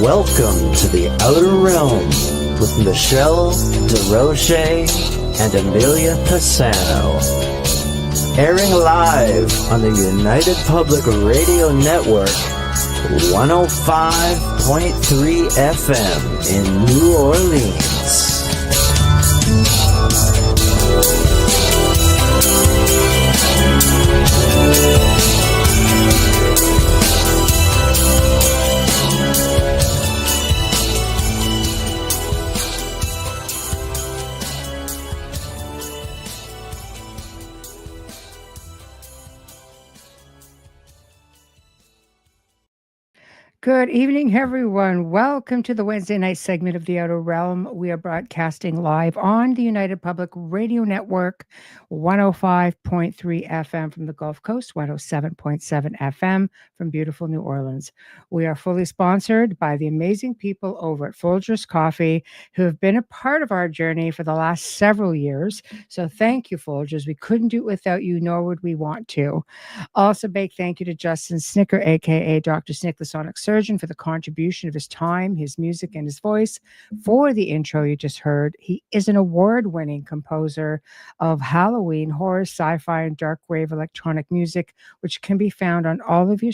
Welcome to the Outer Realm with Michelle Desrochers and Amelia Pisano. Airing live on the United Public Radio Network, 105.3 FM in New Orleans. Good evening, everyone. Welcome to the Wednesday night segment of The Outer Realm. We are broadcasting live on the United Public Radio Network, 105.3 FM from the Gulf Coast, 107.7 FM from beautiful New Orleans. We are fully sponsored by the amazing people over at Folgers Coffee, who have been a part of our journey for the last several years. So thank you, Folgers. We couldn't do it without you, nor would we want to. Also, big thank you to Justin Snicker, aka Dr. Snick, the Sonic Surgeon, for the contribution of his time, his music, and his voice for the intro you just heard. He is an award-winning composer of Halloween, horror, sci-fi, and dark wave electronic music, which can be found on all of your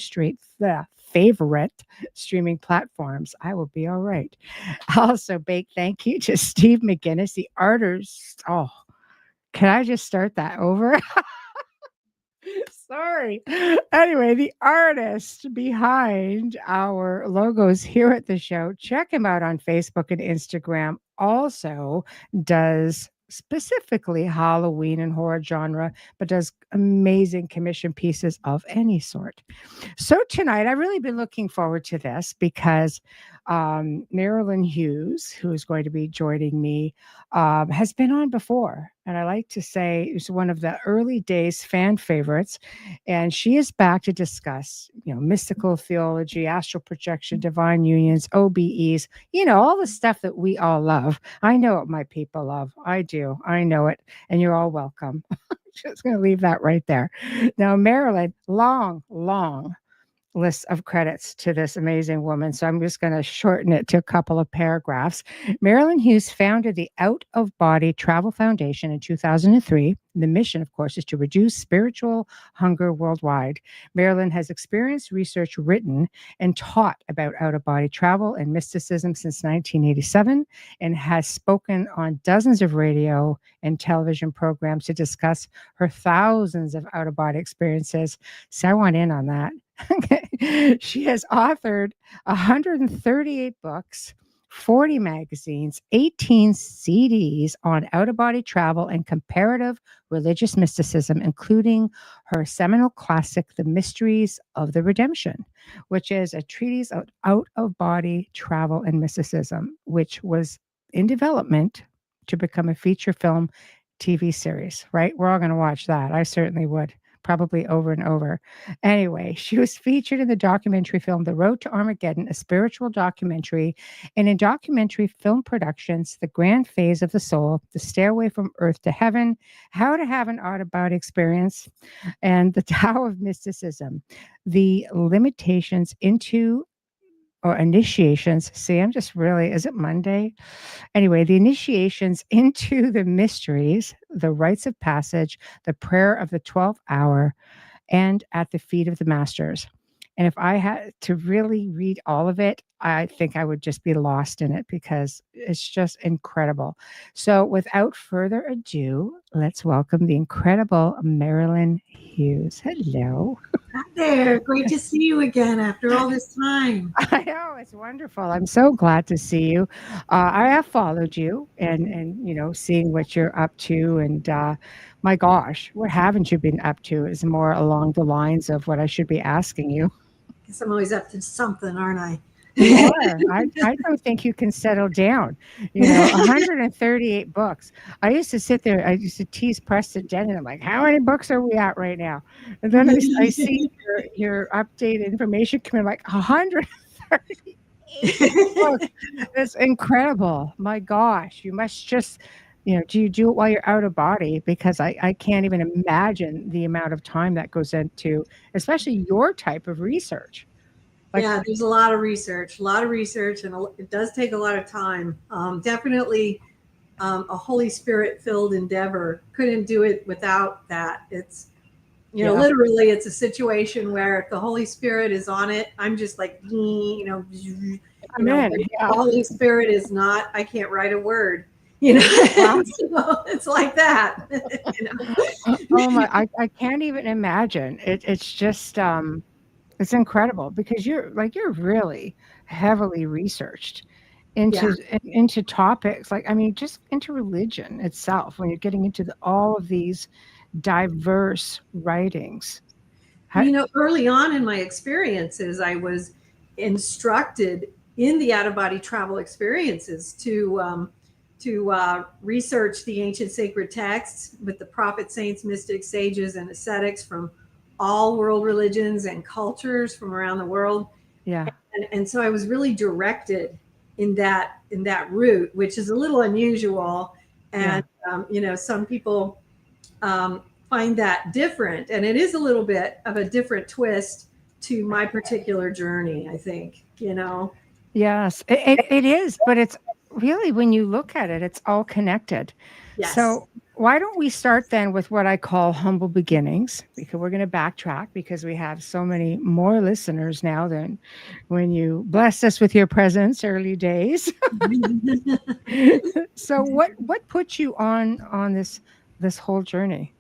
favorite streaming platforms. I will be all right. Also, big thank you to Steve McGinnis, the artist. Oh, can I just start that over? Sorry. Anyway, the artist behind our logos here at the show, check him out on Facebook and Instagram. Also does specifically Halloween and horror genre, but does amazing commission pieces of any sort. So tonight, I've really been looking forward to this because Marilynn Hughes, who is going to be joining me, has been on before. And I like to say it's one of the early days fan favorites. And she is back to discuss, mystical theology, astral projection, divine unions, OBEs, all the stuff that we all love. I know what my people love. I do. I know it. And you're all welcome. Just going to leave that right there. Now, Marilynn, long list of credits to this amazing woman. So I'm just going to shorten it to a couple of paragraphs. Marilynn Hughes founded the Out of Body Travel Foundation in 2003. The mission, of course, is to reduce spiritual hunger worldwide. Marilynn has experienced, research, written, and taught about out-of-body travel and mysticism since 1987 and has spoken on dozens of radio and television programs to discuss her thousands of out-of-body experiences. So I want in on that. She has authored 138 books, 40 magazines, 18 CDs on out-of-body travel and comparative religious mysticism, including her seminal classic, The Mysteries of the Redemption, which is a treatise of out-of-body travel and mysticism, which was in development to become a feature film TV series, right? We're all going to watch that. I certainly would. Probably over and over. Anyway, she was featured in the documentary film The Road to Armageddon, a spiritual documentary, and in documentary film productions, The Grand Phase of the Soul, The Stairway from Earth to Heaven, How to Have an Out-of-Body Experience, and The Tao of Mysticism, the limitations into or initiations. See, I'm just really, is it Monday? Anyway, the initiations into the mysteries, the rites of passage, the prayer of the 12th hour, and at the feet of the masters. And if I had to really read all of it, I think I would just be lost in it because it's just incredible. So without further ado, let's welcome the incredible Marilynn Hughes. Hello. Hi there. Great to see you again after all this time. I know, it's wonderful. I'm so glad to see you. I have followed you and seeing what you're up to. And my gosh, what haven't you been up to is more along the lines of what I should be asking you. Guess I'm always up to something, aren't I? You are. I don't think you can settle down. 138 books. I used to sit there, I used to tease Preston Denton. I'm like, how many books are we at right now? And then I see your updated information coming, like 138 books. That's incredible. My gosh, you must just, do you do it while you're out of body? Because I can't even imagine the amount of time that goes into, especially your type of research. Like, yeah, there's a lot of research, and it does take a lot of time. Definitely a Holy Spirit filled endeavor. Couldn't do it without that. It's, Yeah. literally it's a situation where if the Holy Spirit is on it, I'm just like, I'm but in. if Yeah. the Holy Spirit is not, I can't write a word, Wow. So it's like that, Oh my, I can't even imagine. It's just it's incredible because you're really heavily researched Yeah. into topics like, I mean, just into religion itself when you're getting into all of these diverse writings. Well, How, early on in my experiences, I was instructed in the out-of-body travel experiences to research the ancient sacred texts with the prophets, saints, mystics, sages, and ascetics from all world religions and cultures from around the world. yeah. And so I was really directed in that route, which is a little unusual. And some people find that different, and it is a little bit of a different twist to my particular journey, I think. Yes, it is, but it's really, when you look at it, it's all connected. Yes. So why don't we start then with what I call humble beginnings? Because we're going to backtrack because we have so many more listeners now than when you blessed us with your presence early days. So what put you on this whole journey?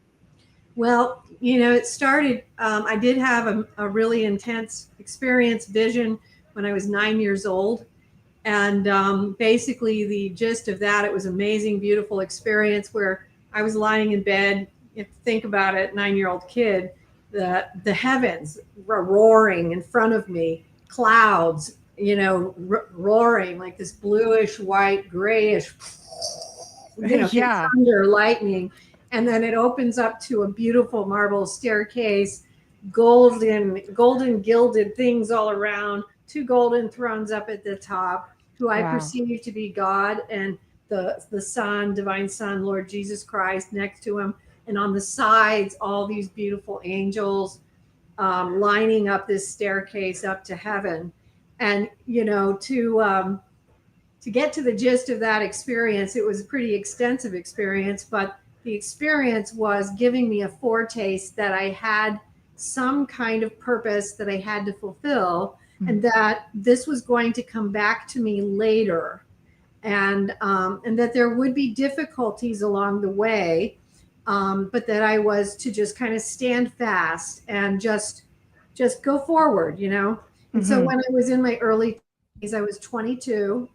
Well, it started, I did have a really intense experience vision when I was 9 years old. And basically, the gist of that, it was amazing, beautiful experience where I was lying in bed. If you think about it, 9-year-old kid, the heavens were roaring in front of me, clouds, roaring like this bluish, white, grayish, Yeah. thunder, lightning. And then it opens up to a beautiful marble staircase, golden gilded things all around, 2 golden thrones up at the top, who I Wow. perceive to be God, and the Son, divine Son, Lord Jesus Christ, next to him. And on the sides, all these beautiful angels lining up this staircase up to heaven. And, to get to the gist of that experience, it was a pretty extensive experience, but the experience was giving me a foretaste that I had some kind of purpose that I had to fulfill, and that this was going to come back to me later, and that there would be difficulties along the way, but that I was to just kind of stand fast and just go forward, And so when I was in my early 20s, I was 22.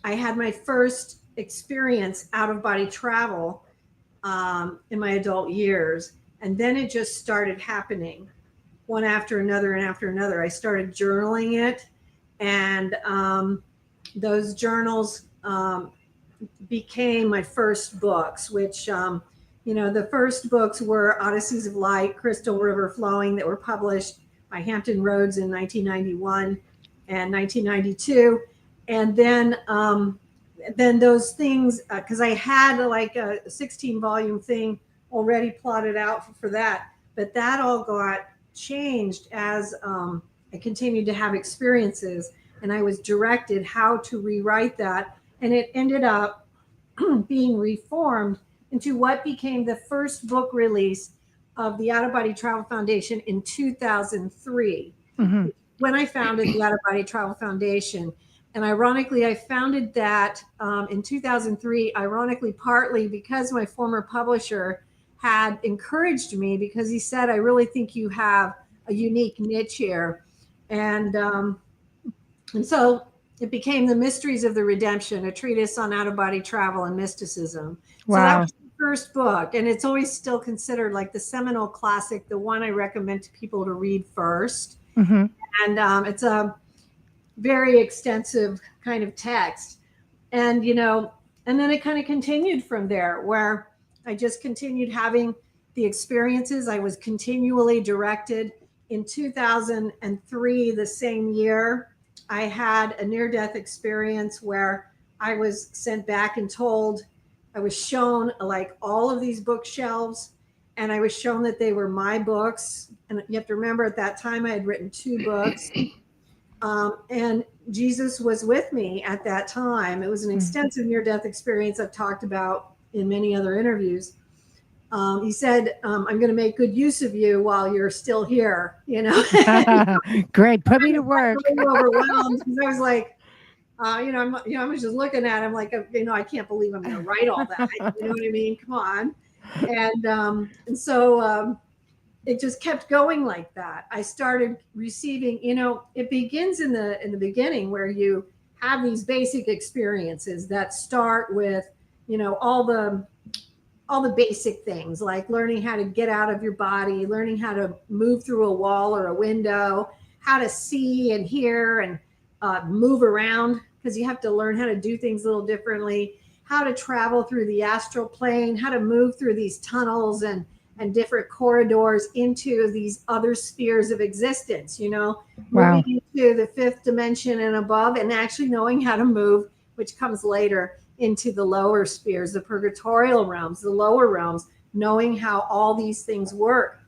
I had my first experience out of body travel in my adult years. And then it just started happening one after another and after another. I started journaling it. And those journals became my first books, which, the first books were Odysseys of Light, Crystal River Flowing, that were published by Hampton Roads in 1991 and 1992. And then those things, because I had like a 16-volume thing already plotted out for that, but that all got changed as I continued to have experiences, and I was directed how to rewrite that, and it ended up being reformed into what became the first book release of the Out of Body Travel Foundation in 2003. When I founded the Out of Body Travel Foundation. And ironically, I founded that in 2003, ironically, partly because my former publisher had encouraged me, because he said, I really think you have a unique niche here. And so it became The Mysteries of the Redemption, a treatise on out-of-body travel and mysticism. Wow. So that was the first book. And it's always still considered like the seminal classic, the one I recommend to people to read first. And it's a very extensive kind of text. And, and then it kind of continued from there, where I just continued having the experiences. I was continually directed. In 2003, the same year, I had a near-death experience where I was sent back and told, I was shown like all of these bookshelves, and I was shown that they were my books. And you have to remember, at that time I had written 2 books. And Jesus was with me at that time. It was an extensive near-death experience I've talked about in many other interviews. He said, I'm going to make good use of you while you're still here, you know. Great, put me to work. I was overwhelmed because I was like, I was just looking at him like, I can't believe I'm going to write all that. You know what I mean? Come on. And so it just kept going like that. I started receiving, it begins in the beginning where you have these basic experiences that start with, all the basic things, like learning how to get out of your body, learning how to move through a wall or a window, how to see and hear and move around, because you have to learn how to do things a little differently, how to travel through the astral plane, how to move through these tunnels and different corridors into these other spheres of existence, moving into the 5th dimension and above, and actually knowing how to move, which comes later, into the lower spheres, the purgatorial realms, the lower realms, knowing how all these things work.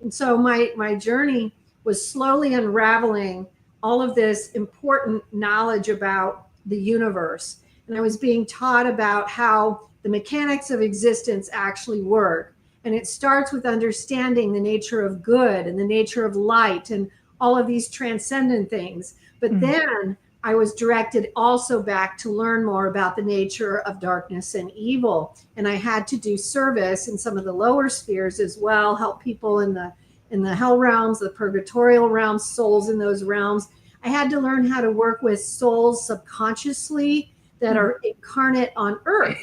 And so my journey was slowly unraveling all of this important knowledge about the universe. And I was being taught about how the mechanics of existence actually work. And it starts with understanding the nature of good and the nature of light and all of these transcendent things. But then I was directed also back to learn more about the nature of darkness and evil. And I had to do service in some of the lower spheres as well, help people in the hell realms, the purgatorial realms, souls in those realms. I had to learn how to work with souls subconsciously that are incarnate on earth,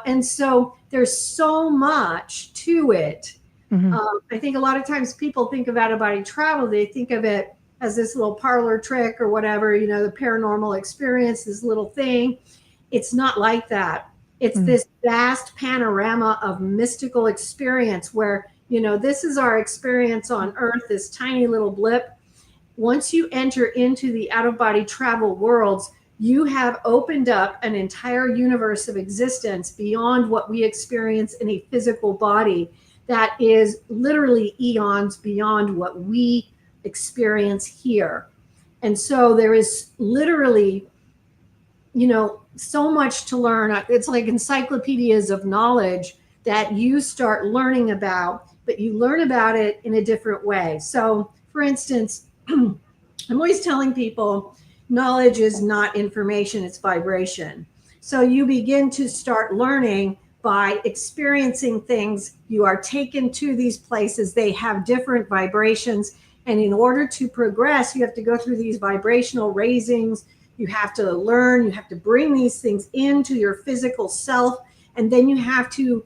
and so there's so much to it. I think a lot of times people think of out-of-body travel, they think of it as this little parlor trick or whatever, the paranormal experience, this little thing. It's not like that. It's this vast panorama of mystical experience where, this is our experience on earth, this tiny little blip. Once you enter into the out-of-body travel worlds, you have opened up an entire universe of existence beyond what we experience in a physical body that is literally eons beyond what we experience here. And so there is literally, so much to learn. It's like encyclopedias of knowledge that you start learning about, but you learn about it in a different way. So, for instance, I'm always telling people, knowledge is not information, it's vibration. So you begin to start learning by experiencing things. You are taken to these places, they have different vibrations. And in order to progress, you have to go through these vibrational raisings. You have to learn, you have to bring these things into your physical self. And then you have to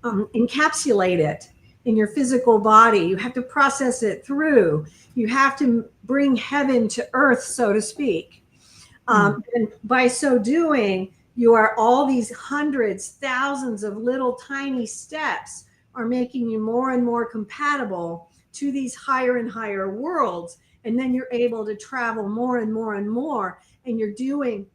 encapsulate it in your physical body. You have to process it through. You have to bring heaven to earth, so to speak. And by so doing, you are all these hundreds, thousands of little tiny steps are making you more and more compatible to these higher and higher worlds. And then you're able to travel more and more and more. And you're doing,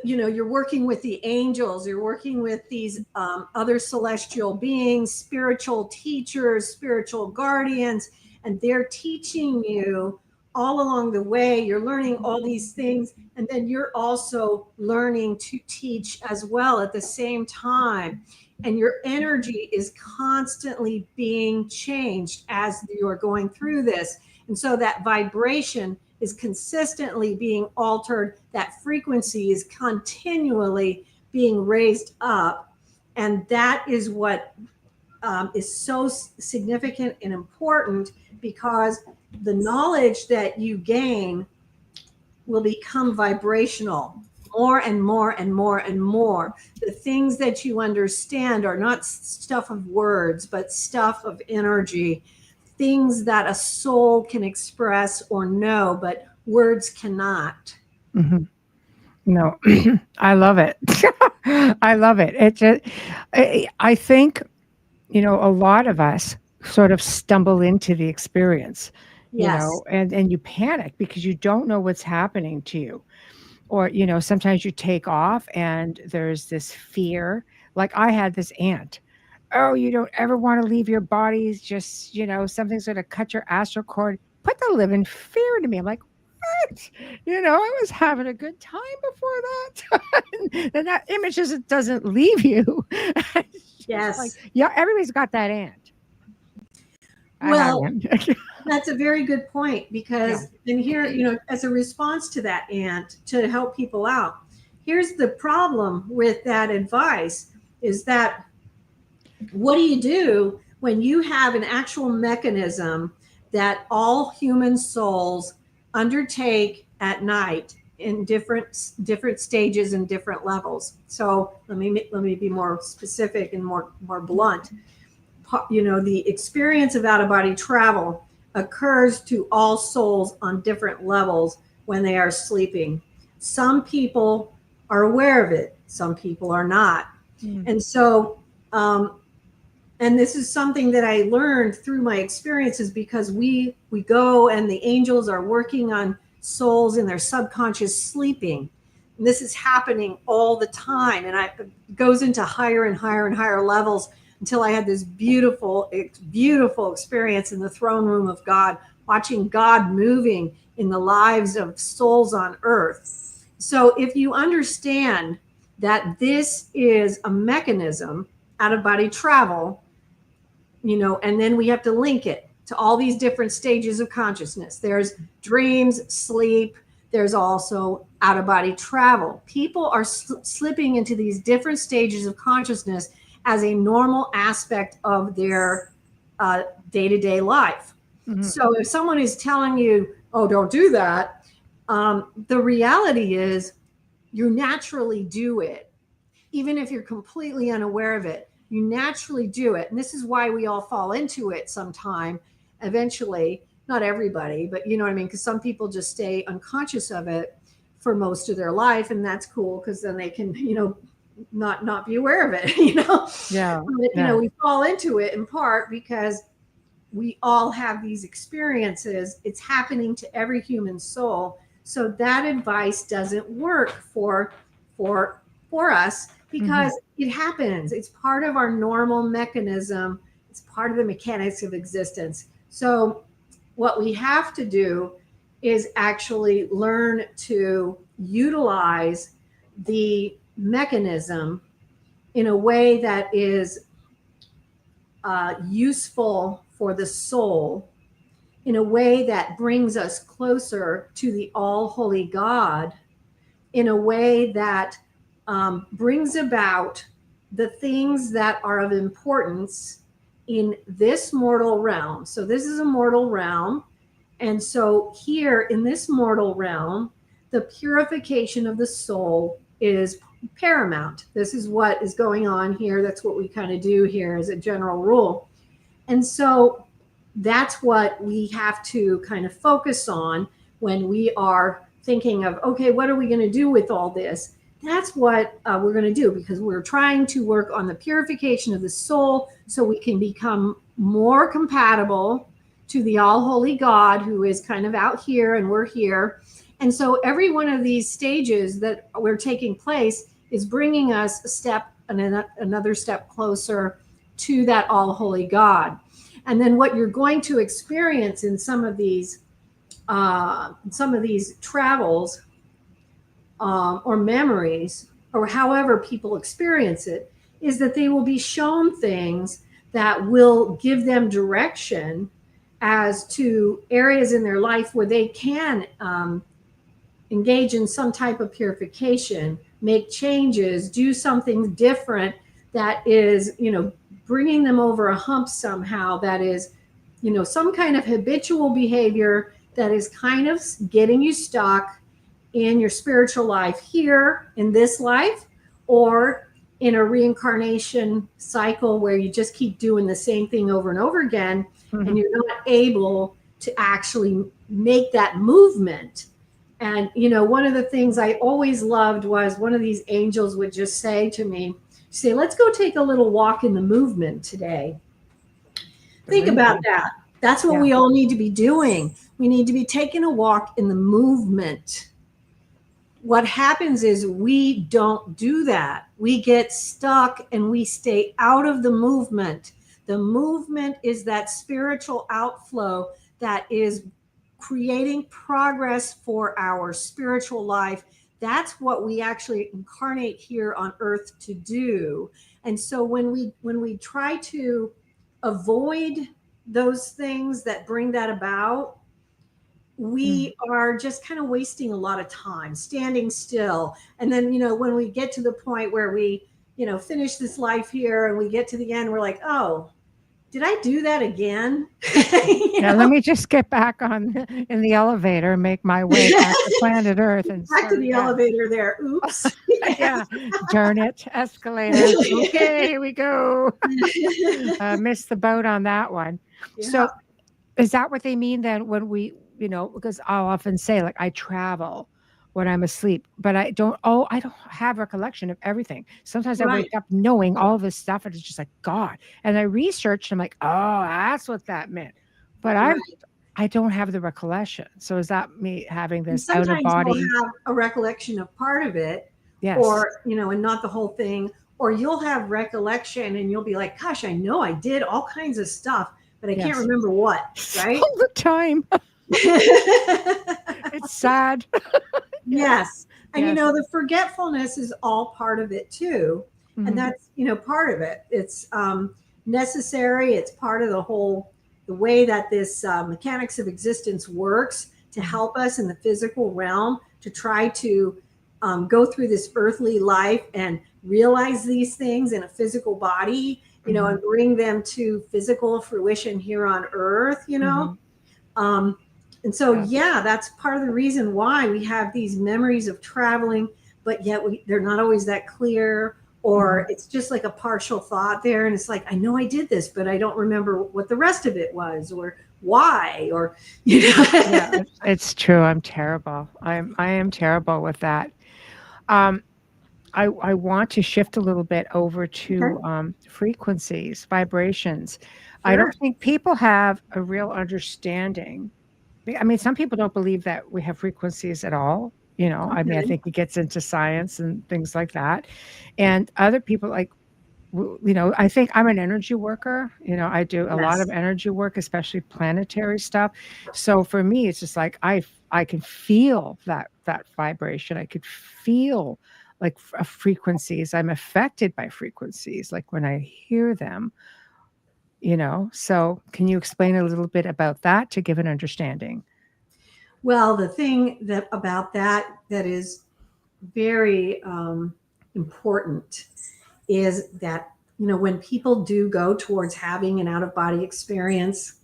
you're working with the angels, you're working with these other celestial beings, spiritual teachers, spiritual guardians, and they're teaching you all along the way. You're learning all these things, and then you're also learning to teach as well at the same time. And your energy is constantly being changed as you're going through this. And so that vibration is consistently being altered. That frequency is continually being raised up. And that is what is so significant and important, because the knowledge that you gain will become vibrational more and more and more and more. The things that you understand are not stuff of words, but stuff of energy, things that a soul can express or know, but words cannot. No, I love it. I love it. It just, I think, a lot of us sort of stumble into the experience, Yes. And you panic because you don't know what's happening to you. Or, sometimes you take off and there's this fear, Like I had this aunt. Oh, you don't ever want to leave your bodies. Just, something's going to cut your astral cord. Put the living fear into me. I'm like, what? I was having a good time before that. And that image doesn't leave you. Yes. Like, yeah, everybody's got that aunt. Well, that's a very good point, because and here, as a response to that aunt, to help people out, here's the problem with that advice is that what do you do when you have an actual mechanism that all human souls undertake at night in different stages and different levels? So let me be more specific and more blunt. The experience of out-of-body travel occurs to all souls on different levels when they are sleeping. Some people are aware of it, some people are not. And so and this is something that I learned through my experiences, because we go and the angels are working on souls in their subconscious sleeping. And this is happening all the time, and it goes into higher and higher and higher levels until I had this beautiful experience in the throne room of God, watching God moving in the lives of souls on earth. So if you understand that this is a mechanism, out-of-body travel, and then we have to link it to all these different stages of consciousness. There's dreams, sleep. There's also out-of-body travel. People are slipping into these different stages of consciousness as a normal aspect of their day-to-day life. So if someone is telling you, oh, don't do that, the reality is you naturally do it. Even if you're completely unaware of it, you naturally do it. And this is why we all fall into it sometime, eventually. Not everybody, but you know what I mean? Because some people just stay unconscious of it for most of their life. And that's cool, because then they can, not be aware of it, Yeah. But, we fall into it in part because we all have these experiences. It's happening to every human soul. So that advice doesn't work for us, because it happens. It's part of our normal mechanism. It's part of the mechanics of existence. So what we have to do is actually learn to utilize the mechanism in a way that is useful for the soul, in a way that brings us closer to the all-holy God, in a way that brings about the things that are of importance in this mortal realm. So this is a mortal realm. And so here in this mortal realm, the purification of the soul is paramount. This is what is going on here. That's what we kind of do here as a general rule. And so that's what we have to kind of focus on when we are thinking of, okay, what are we going to do with all this? That's what we're going to do, because we're trying to work on the purification of the soul so we can become more compatible to the all-holy God, who is kind of out here and we're here. And so every one of these stages that we're taking place is bringing us a step and another step closer to that all-holy God. And then what you're going to experience in some of these travels or memories, or however people experience it, is that they will be shown things that will give them direction as to areas in their life where they can engage in some type of purification, make changes, do something different that is, bringing them over a hump somehow, that is, some kind of habitual behavior that is kind of getting you stuck in your spiritual life here in this life, or in a reincarnation cycle where you just keep doing the same thing over and over again, and you're not able to actually make that movement. And, one of the things I always loved was one of these angels would just say to me, let's go take a little walk in the movement today. Think about that. That's what we all need to be doing. We need to be taking a walk in the movement. what happens is we don't do that. We get stuck and we stay out of the movement. The movement is that spiritual outflow that is creating progress for our spiritual life. That's what we actually incarnate here on earth to do. And so when we try to avoid those things that bring that about, we are just kind of wasting a lot of time standing still. And then, when we get to the point where we, finish this life here and we get to the end, we're like, oh, did I do that again? Let me just get back in the elevator and make my way back to planet Earth and back to the elevator there. Oops. Yeah. Darn it. Escalator. Okay, here we go. Missed the boat on that one. Yeah. So is that what they mean then when we, because I'll often say, like, I travel when I'm asleep, but I don't have recollection of everything. Sometimes I wake up knowing all this stuff and it's just like, God. And I researched, I'm like, oh, that's what that meant. But I don't have the recollection. So is that me having this out of body? Sometimes you'll have a recollection of part of it, yes, or, and not the whole thing, or you'll have recollection and you'll be like, gosh, I know I did all kinds of stuff, but I can't remember what, right? All the time. It's sad. Yes. And, the forgetfulness is all part of it too. Mm-hmm. And that's, part of it. It's necessary. It's part of the way that this mechanics of existence works to help us in the physical realm to try to go through this earthly life and realize these things in a physical body, and bring them to physical fruition here on earth, And so, that's part of the reason why we have these memories of traveling, but yet they're not always that clear, or it's just like a partial thought there. And it's like, I know I did this, but I don't remember what the rest of it was or why, or, Yeah, it's true. I'm terrible. I am terrible with that. I want to shift a little bit over to frequencies, vibrations. Sure. I don't think people have a real understanding. I mean, some people don't believe that we have frequencies at all. I mean, I think it gets into science and things like that. And other people, like, I think I'm an energy worker. I do a lot of energy work, especially planetary stuff. So for me, it's just like I can feel that vibration. I could feel like frequencies. I'm affected by frequencies, like when I hear them. So can you explain a little bit about that to give an understanding? Well, the thing about that is very important is that, when people do go towards having an out-of-body experience,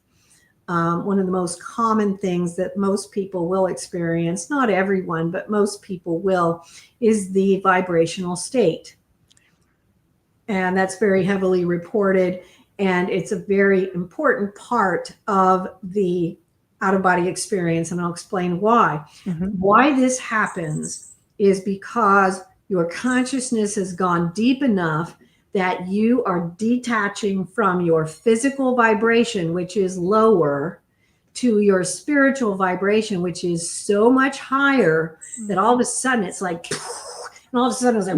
one of the most common things that most people will experience, not everyone, but most people will, is the vibrational state. And that's very heavily reported. And it's a very important part of the out-of-body experience. And I'll explain why. Mm-hmm. Why this happens is because your consciousness has gone deep enough that you are detaching from your physical vibration, which is lower, to your spiritual vibration, which is so much higher that all of a sudden it's like, and all of a sudden it's like,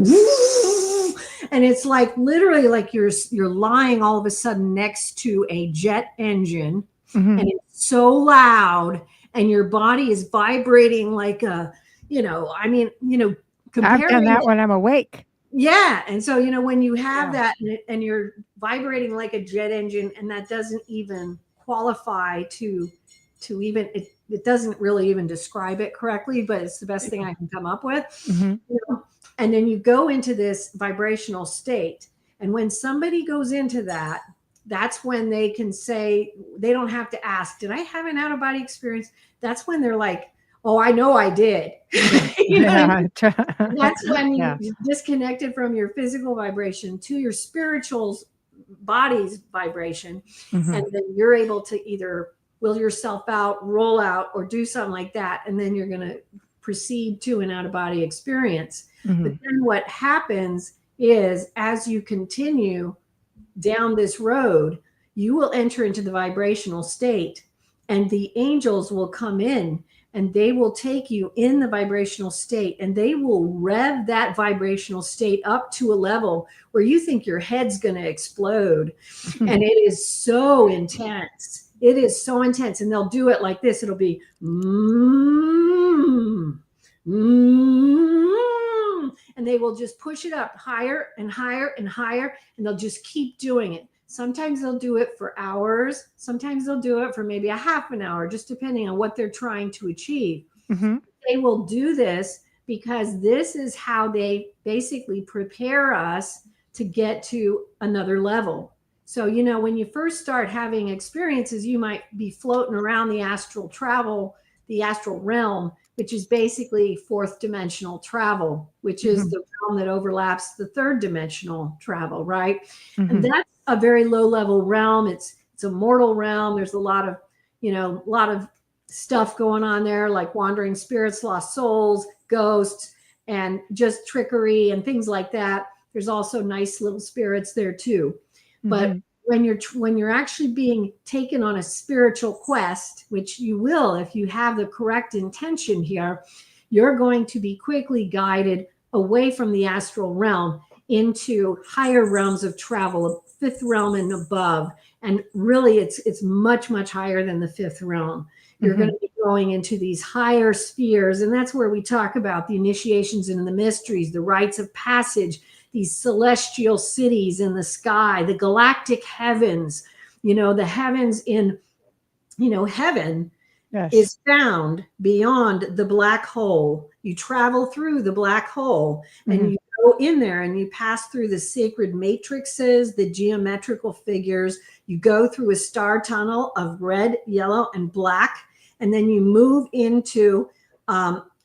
and it's like literally like you're lying all of a sudden next to a jet engine, and it's so loud, and your body is vibrating like a, I've done that when I'm awake. Yeah. And so, when you have that and you're vibrating like a jet engine, and that doesn't even qualify to even, it doesn't really even describe it correctly, but it's the best thing I can come up with. Mm-hmm. And then you go into this vibrational state. And when somebody goes into that, that's when they can say, they don't have to ask, did I have an out-of-body experience? That's when they're like, oh, I know I did. That's when you disconnected from your physical vibration to your spiritual body's vibration. Mm-hmm. And then you're able to either will yourself out, roll out, or do something like that. And then you're going to proceed to an out-of-body experience. Mm-hmm. But then what happens is, as you continue down this road, you will enter into the vibrational state, and the angels will come in and they will take you in the vibrational state, and they will rev that vibrational state up to a level where you think your head's going to explode. And it is so intense. It is so intense. And they'll do it like this. It'll be, and they will just push it up higher and higher and higher, and they'll just keep doing it. Sometimes they'll do it for hours. Sometimes they'll do it for maybe a half an hour, just depending on what they're trying to achieve. They will do this because this is how they basically prepare us to get to another level. So, you know, when you first start having experiences, you might be floating around the astral realm, which is basically fourth dimensional travel, which is the realm that overlaps the third dimensional travel, right? And that's a very low level realm. It's a mortal realm. There's a lot of stuff going on there, like wandering spirits, lost souls, ghosts, and just trickery and things like that. There's also nice little spirits there too. But when you're actually being taken on a spiritual quest, which you will if you have the correct intention here, you're going to be quickly guided away from the astral realm into higher realms of travel, fifth realm and above. And really it's much, much higher than the fifth realm. You're going to be going into these higher spheres. And that's where we talk about the initiations into the mysteries, the rites of passage, these celestial cities in the sky, the galactic heavens, you know, the heavens in, you know, heaven is found beyond the black hole. You travel through the black hole and you go in there and you pass through the sacred matrices, the geometrical figures. You go through a star tunnel of red, yellow, and black. And then you move into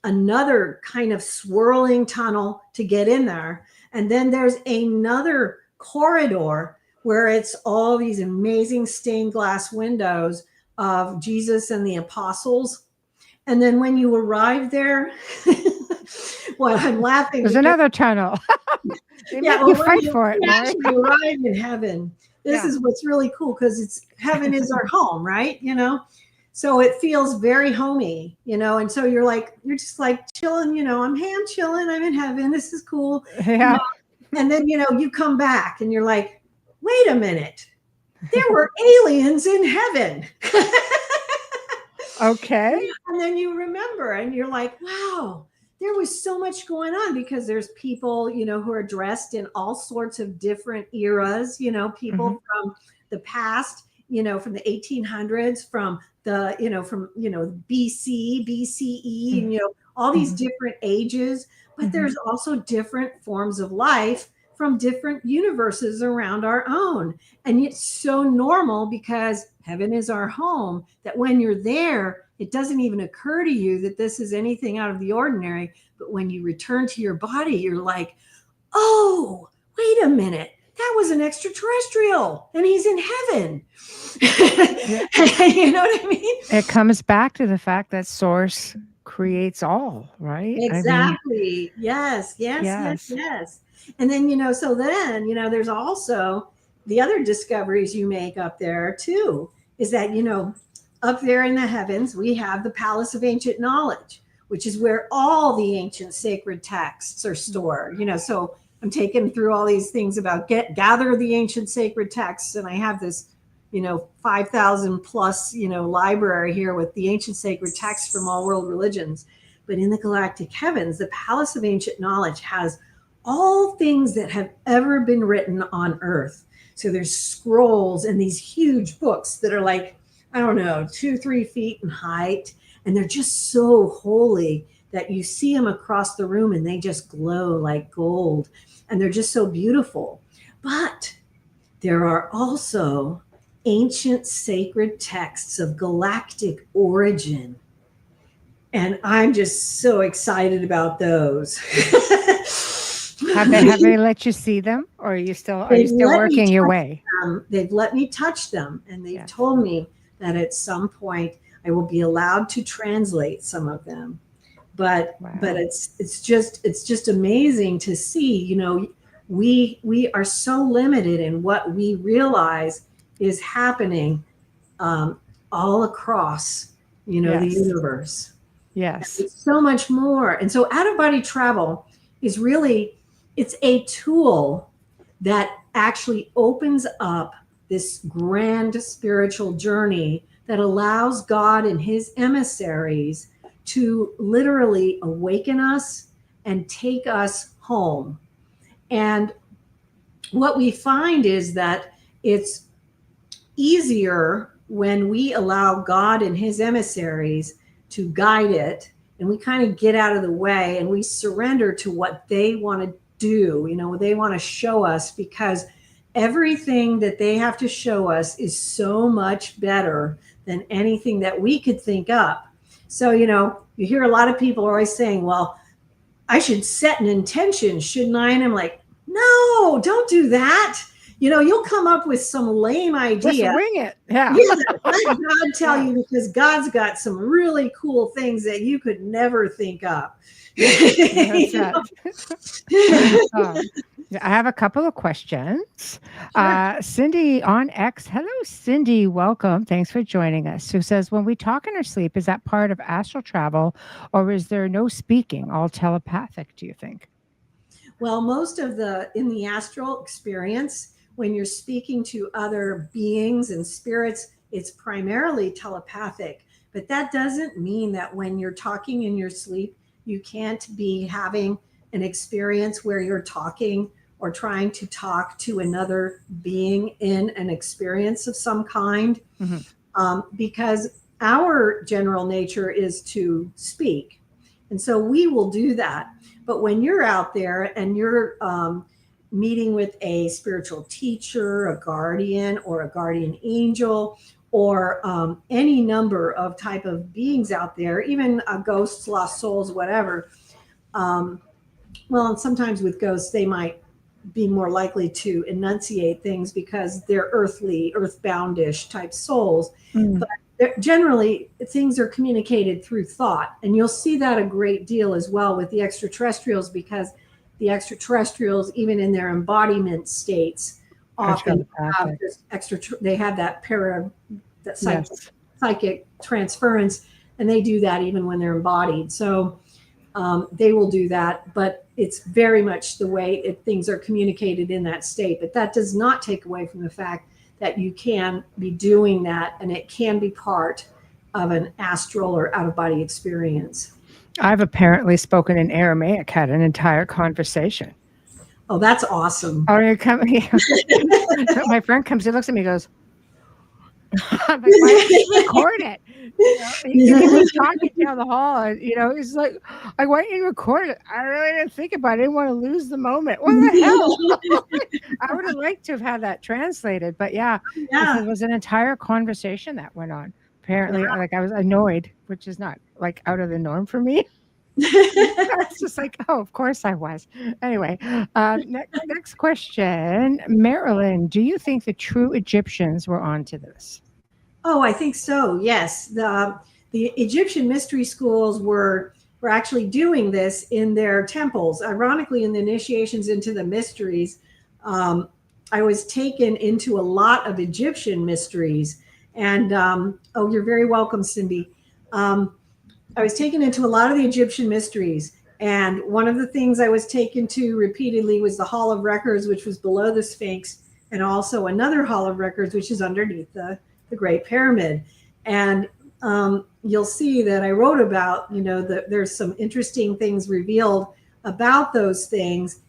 another kind of swirling tunnel to get in there. And then there's another corridor where it's all these amazing stained glass windows of Jesus and the apostles. And then when you arrive there, well, I'm laughing. There's another tunnel. They make you fight for it. Actually arrive in heaven. This is what's really cool, because heaven is our home, right? You know, so it feels very homey, you know, and so you're just like chilling, you know, I'm chilling, I'm in heaven, this is cool. Yeah. You know? And then, you know, you come back and you're like, wait a minute, there were aliens in heaven. Okay. And then you remember and you're like, wow, there was so much going on, because there's people, you know, who are dressed in all sorts of different eras, you know, people from the past, you know, from the 1800s, from the, you know, BC, BCE, and, you know, all these different ages, but there's also different forms of life from different universes around our own. And it's so normal, because heaven is our home, that when you're there, it doesn't even occur to you that this is anything out of the ordinary. But when you return to your body, you're like, oh, wait a minute, that was an extraterrestrial and he's in heaven. You know what I mean? It comes back to the fact that source creates all, right? Exactly. Yes. And then, you know, so then, you know, there's also the other discoveries you make up there too, is that, you know, up there in the heavens, we have the Palace of Ancient Knowledge, which is where all the ancient sacred texts are stored. You know, so I'm taking through all these things about gather the ancient sacred texts. And I have this, you know, 5,000 plus, you know, library here with the ancient sacred texts from all world religions. But in the galactic heavens, the Palace of Ancient Knowledge has all things that have ever been written on Earth. So there's scrolls and these huge books that are like, I don't know, 2-3 feet in height. And they're just so holy that you see them across the room and they just glow like gold. And they're just so beautiful. But there are also ancient sacred texts of galactic origin. And I'm just so excited about those. Have they let you see them, or are you still working your way? They've let me touch them, and they've told me that at some point I will be allowed to translate some of them. But it's just amazing to see. You know, we are so limited in what we realize is happening all across, you know, the universe. Yes. It's so much more. And so out-of-body travel is really, it's a tool that actually opens up this grand spiritual journey that allows God and his emissaries to literally awaken us and take us home. And what we find is that it's easier when we allow God and his emissaries to guide it, and we kind of get out of the way and we surrender to what they want to do, they want to show us, because everything that they have to show us is so much better than anything that we could think up. So, you hear a lot of people always saying, well, I should set an intention, shouldn't I? And I'm like, no, don't do that. You'll come up with some lame idea. Just wing it. Yeah. Let God tell you, because God's got some really cool things that you could never think of. That's I have a couple of questions. Sure. Cindy on X. Hello, Cindy. Welcome. Thanks for joining us. Who says, when we talk in our sleep, is that part of astral travel, or is there no speaking, all telepathic, do you think? Well, most of in the astral experience, when you're speaking to other beings and spirits, it's primarily telepathic. But that doesn't mean that when you're talking in your sleep, you can't be having an experience where you're talking or trying to talk to another being in an experience of some kind. Because our general nature is to speak. And so we will do that. But when you're out there and you're meeting with a spiritual teacher, a guardian, or a guardian angel, or any number of type of beings out there, even ghosts, lost souls, whatever. Well, and sometimes with ghosts, they might be more likely to enunciate things because they're earthboundish type souls. But generally, things are communicated through thought. And you'll see that a great deal as well with the extraterrestrials, because the extraterrestrials, even in their embodiment states, often have this they have that psychic transference, and they do that even when they're embodied. So they will do that, but it's very much the way things are communicated in that state. But that does not take away from the fact that you can be doing that, and it can be part of an astral or out-of-body experience. I've apparently spoken in Aramaic, had an entire conversation. Oh, that's awesome. Oh, my friend comes, he looks at me, goes, I'm like, why did you record it? He was talking down the hall, and he's like, why didn't you record it? I really didn't think about it. I didn't want to lose the moment. What the hell? I would have liked to have had that translated, but yeah. It was an entire conversation that went on. Apparently, like, I was annoyed, which is not like out of the norm for me. It's just like, oh, of course I was. Anyway, next question. Marilyn, do you think the true Egyptians were onto this? Oh, I think so. Yes. The Egyptian mystery schools were actually doing this in their temples. Ironically, in the initiations into the mysteries, I was taken into a lot of Egyptian mysteries. And, oh, you're very welcome, Cindy. I was taken into a lot of the Egyptian mysteries. And one of the things I was taken to repeatedly was the Hall of Records, which was below the Sphinx, and also another Hall of Records, which is underneath the Great Pyramid. And you'll see that I wrote about, there's some interesting things revealed about those things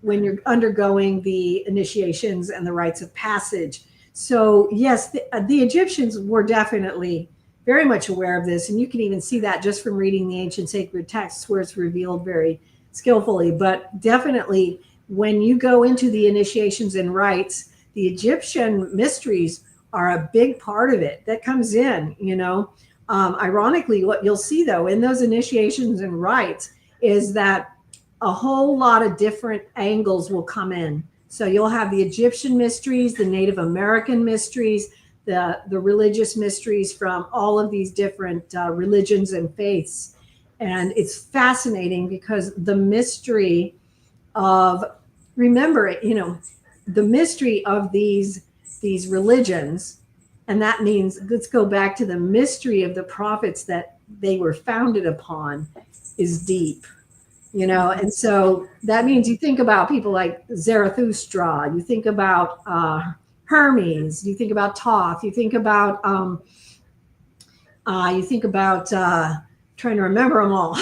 when you're undergoing the initiations and the rites of passage. So yes, the Egyptians were definitely very much aware of this. And you can even see that just from reading the ancient sacred texts, where it's revealed very skillfully. But definitely when you go into the initiations and rites, the Egyptian mysteries are a big part of it that comes in, Ironically, what you'll see though in those initiations and rites is that a whole lot of different angles will come in. So you'll have the Egyptian mysteries, the Native American mysteries, the religious mysteries from all of these different religions and faiths. And it's fascinating because the mystery of, remember, the mystery of these religions, and that means, let's go back to the mystery of the prophets that they were founded upon is deep, you know. And so that means you think about people like Zarathustra, you think about Hermes, you think about Thoth, you think about trying to remember them all.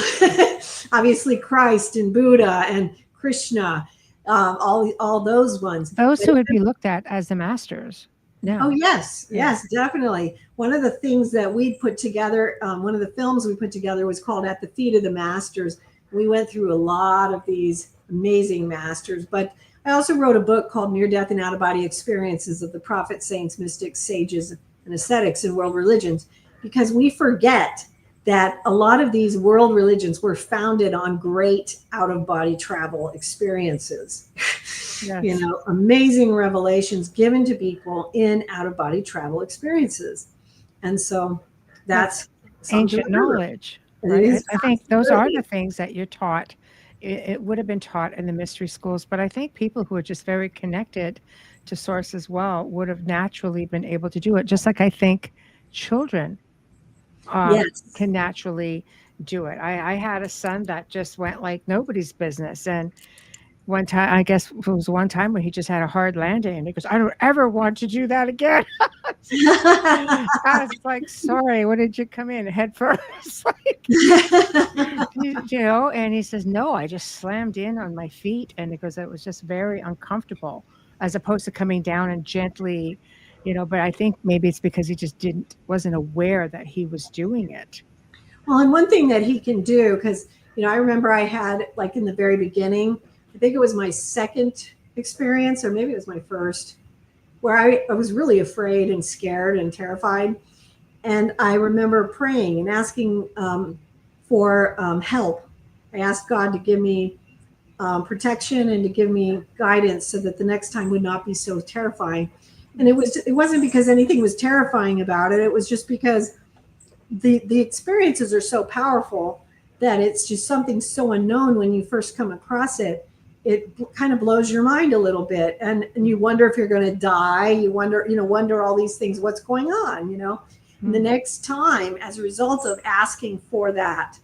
Obviously Christ and Buddha and Krishna, all those ones. Those who would be looked at as the masters. Oh, yes, yes, definitely. One of the things that we put together, one of the films we put together was called At the Feet of the Masters. We went through a lot of these amazing masters, but I also wrote a book called Near-Death and Out-of-Body Experiences of the Prophets, Saints, Mystics, Sages, and Ascetics in World Religions, because we forget that a lot of these world religions were founded on great out-of-body travel experiences. Yes. You know, amazing revelations given to people in out-of-body travel experiences. And so that's ancient knowledge. Right? I think those are the things that you're taught. It would have been taught in the mystery schools, but I think people who are just very connected to source as well would have naturally been able to do it. Just like I think children can naturally do it. I had a son that just went like nobody's business. And one time, I guess it was one time when he just had a hard landing and he goes, I don't ever want to do that again. I was like, sorry, what did you come in head first? Like, you know, and he says, no, I just slammed in on my feet. And because it was just very uncomfortable as opposed to coming down and gently, you know, but I think maybe it's because he just wasn't aware that he was doing it. Well, and one thing that he can do, because, you know, I remember I had, like in the very beginning, I think it was my second experience, or maybe it was my first, where I was really afraid and scared and terrified. And I remember praying and asking for help. I asked God to give me protection and to give me guidance so that the next time would not be so terrifying. And it wasn't because anything was terrifying about it. It was just because the experiences are so powerful that it's just something so unknown when you first come across it. It kind of blows your mind a little bit, and you wonder if you're going to die. You wonder all these things. What's going on? You know. Mm-hmm. And the next time, as a result of asking for that,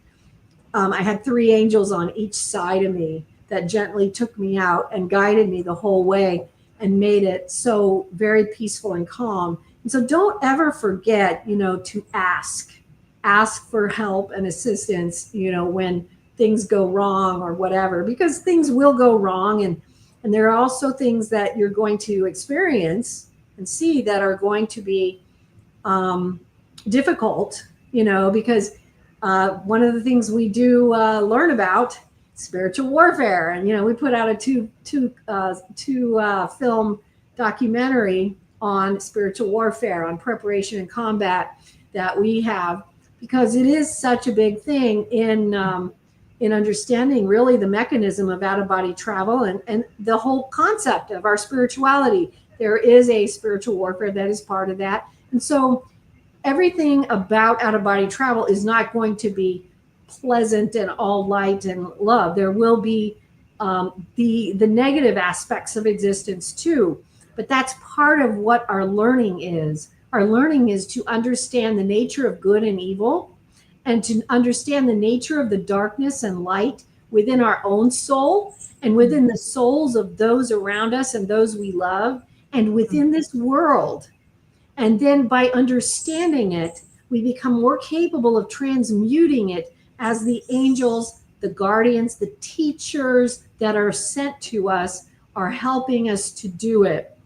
I had 3 angels on each side of me that gently took me out and guided me the whole way and made it so very peaceful and calm. And so, don't ever forget, you know, to ask for help and assistance. You know, when things go wrong or whatever, because things will go wrong. And there are also things that you're going to experience and see that are going to be difficult, you know, because one of the things we do learn about spiritual warfare. And, you know, we put out a two film documentary on spiritual warfare, on preparation and combat that we have, because it is such a big thing in understanding really the mechanism of out-of-body travel and the whole concept of our spirituality. There is a spiritual warfare that is part of that. And so everything about out-of-body travel is not going to be pleasant and all light and love. There will be the negative aspects of existence too. But that's part of what our learning is. Our learning is to understand the nature of good and evil, and to understand the nature of the darkness and light within our own soul and within the souls of those around us and those we love and within this world. And then by understanding it, we become more capable of transmuting it as the angels, the guardians, the teachers that are sent to us are helping us to do it.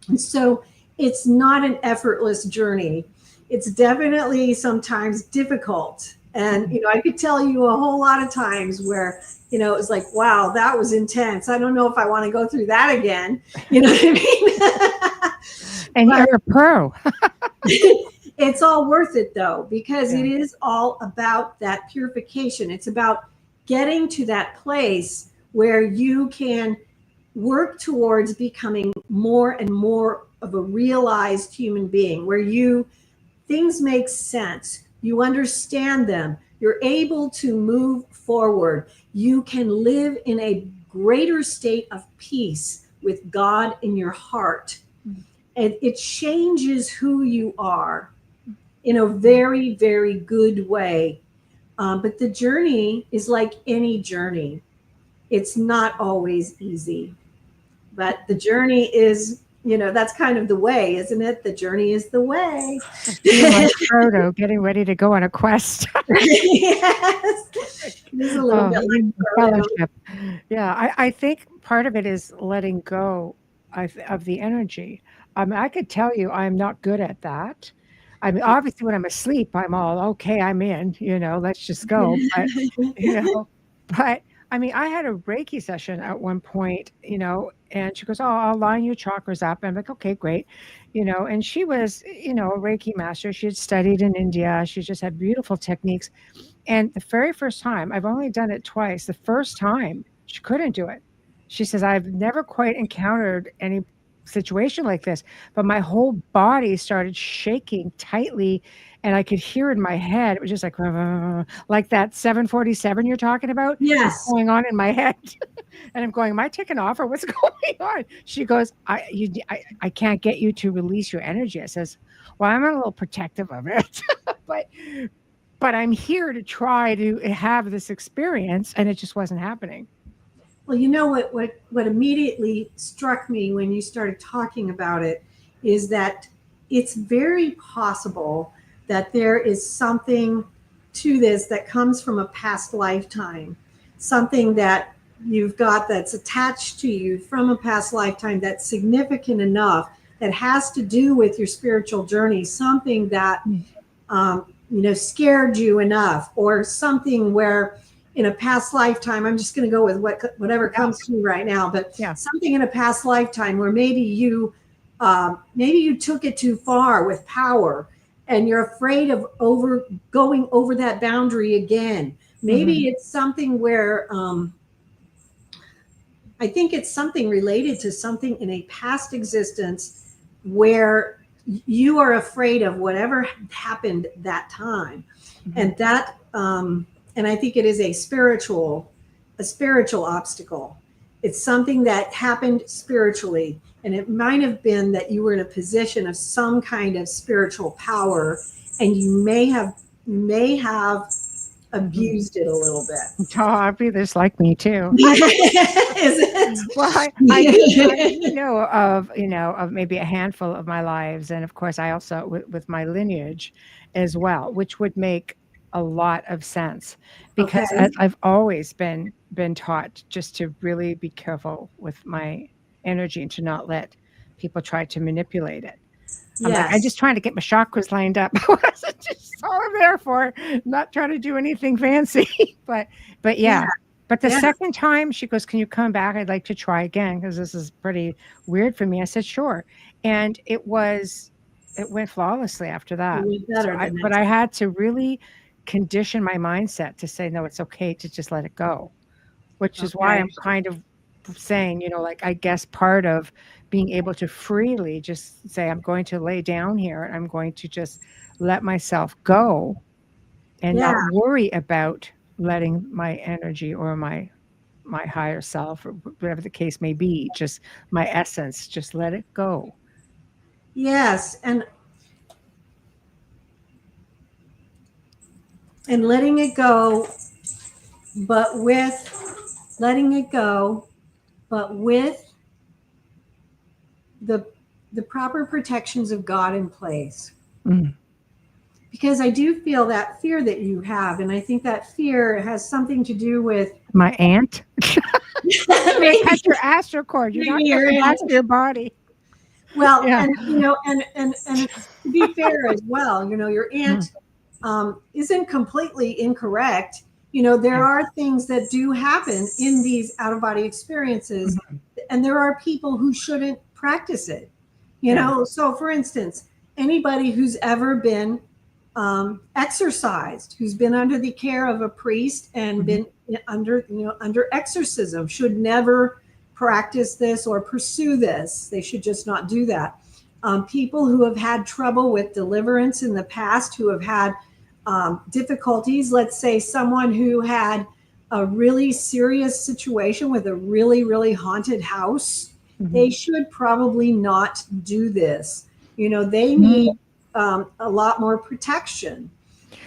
And so it's not an effortless journey. It's definitely sometimes difficult. And, you know, I could tell you a whole lot of times where, you know, it was like, wow, that was intense. I don't know if I want to go through that again. You know what I mean? And you're a pro. It's all worth it, though, because it is all about that purification. It's about getting to that place where you can work towards becoming more and more of a realized human being, where things make sense. You understand them. You're able to move forward. You can live in a greater state of peace with God in your heart. And it changes who you are. in a very, very good way. But the journey is like any journey. It's not always easy, but the journey is, that's kind of the way, isn't it? The journey is the way. Like Frodo getting ready to go on a quest. Yes. It is a little bit like Frodo. Fellowship. Yeah, I think part of it is letting go of the energy. I mean, I could tell you I'm not good at that. I mean, obviously, when I'm asleep, I'm all okay. I'm in. Let's just go. But but I mean, I had a Reiki session at one point. And she goes, "Oh, I'll line your chakras up." And I'm like, "Okay, great." And she was, a Reiki master. She had studied in India. She just had beautiful techniques. And the very first time, I've only done it twice. The first time, she couldn't do it. She says, "I've never quite encountered any situation like this, but my whole body started shaking tightly, and I could hear in my head. It was just like that 747 you're talking about. Yes. Going on in my head." And I'm going, "Am I taking off or what's going on?" She goes, I can't get you to release your energy." I says, "Well, I'm a little protective of it, but I'm here to try to have this experience," and it just wasn't happening. Well, what immediately struck me when you started talking about it is that it's very possible that there is something to this that comes from a past lifetime, something that you've got that's attached to you from a past lifetime that's significant enough, that has to do with your spiritual journey, something that scared you enough, or something where in a past lifetime, I'm just going to go with whatever comes to me right now, but something in a past lifetime where maybe you took it too far with power, and you're afraid of going over that boundary again. Maybe it's something where I think it's something related to something in a past existence where you are afraid of whatever happened that time, and that and I think it is a spiritual obstacle. It's something that happened spiritually, and it might have been that you were in a position of some kind of spiritual power, and you may have abused it a little bit. Oh, there's like me too. Is it? Well, I know of maybe a handful of my lives, and of course, I also with my lineage as well, which would make a lot of sense, because I've always been taught just to really be careful with my energy and to not let people try to manipulate it. I'm just trying to get my chakras lined up. That's just all I'm there for. Not trying to do anything fancy. But yeah. But the second time she goes, "Can you come back? I'd like to try again, because this is pretty weird for me." I said, "Sure." And it went flawlessly after that. But I had to really condition my mindset to say, no, it's okay to just let it go, which is why I'm kind of saying, I guess part of being able to freely just say, I'm going to lay down here and I'm going to just let myself go and not worry about letting my energy or my higher self, or whatever the case may be, just my essence, just let it go. Yes. And letting it go, but with the proper protections of God in place. Because I do feel that fear that you have, and I think that fear has something to do with my aunt. That's your astral cord. You're not going back to your body. Well, and to be fair as well, your aunt isn't completely incorrect. There are things that do happen in these out-of-body experiences, and there are people who shouldn't practice it. So for instance, anybody who's ever been exorcised, who's been under the care of a priest and been under exorcism, should never practice this or pursue this. They should just not do that. People who have had trouble with deliverance in the past, who have had difficulties, let's say someone who had a really serious situation with a really, really haunted house, they should probably not do this. They need a lot more protection.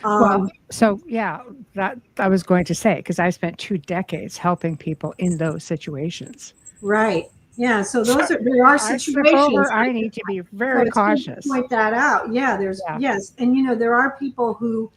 Well, so yeah, that I was going to say, because I spent 2 decades helping people in those situations. Right. Yeah. So there are I slip situations. over, I need to be very cautious. Point that out. Yeah. Yes. And there are people who,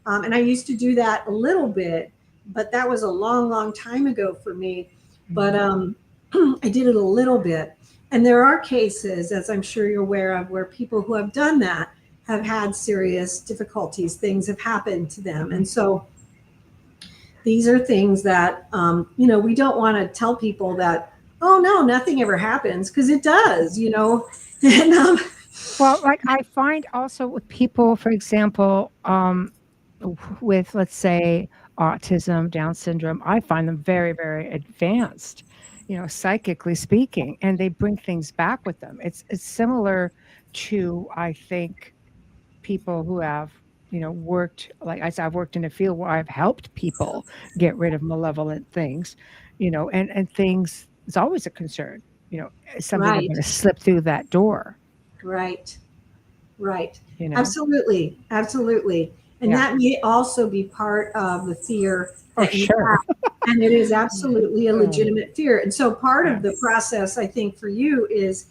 and I used to do that a little bit, but that was a long, long time ago for me. But I did it a little bit. And there are cases, as I'm sure you're aware of, where people who have done that have had serious difficulties. Things have happened to them. And so these are things that, we don't want to tell people that, oh, no, nothing ever happens, because it does, And, well, like I find also with people, for example, with, let's say, autism, Down syndrome, I find them very, very advanced, psychically speaking, and they bring things back with them. It's similar to, I think, people who have, worked, like I said, I've worked in a field where I've helped people get rid of malevolent things, and things, it's always a concern, is something Right. going to slip through that door. Right. Absolutely. And that may also be part of the fear that you have. And it is absolutely a legitimate fear. And so part of the process, I think, for you is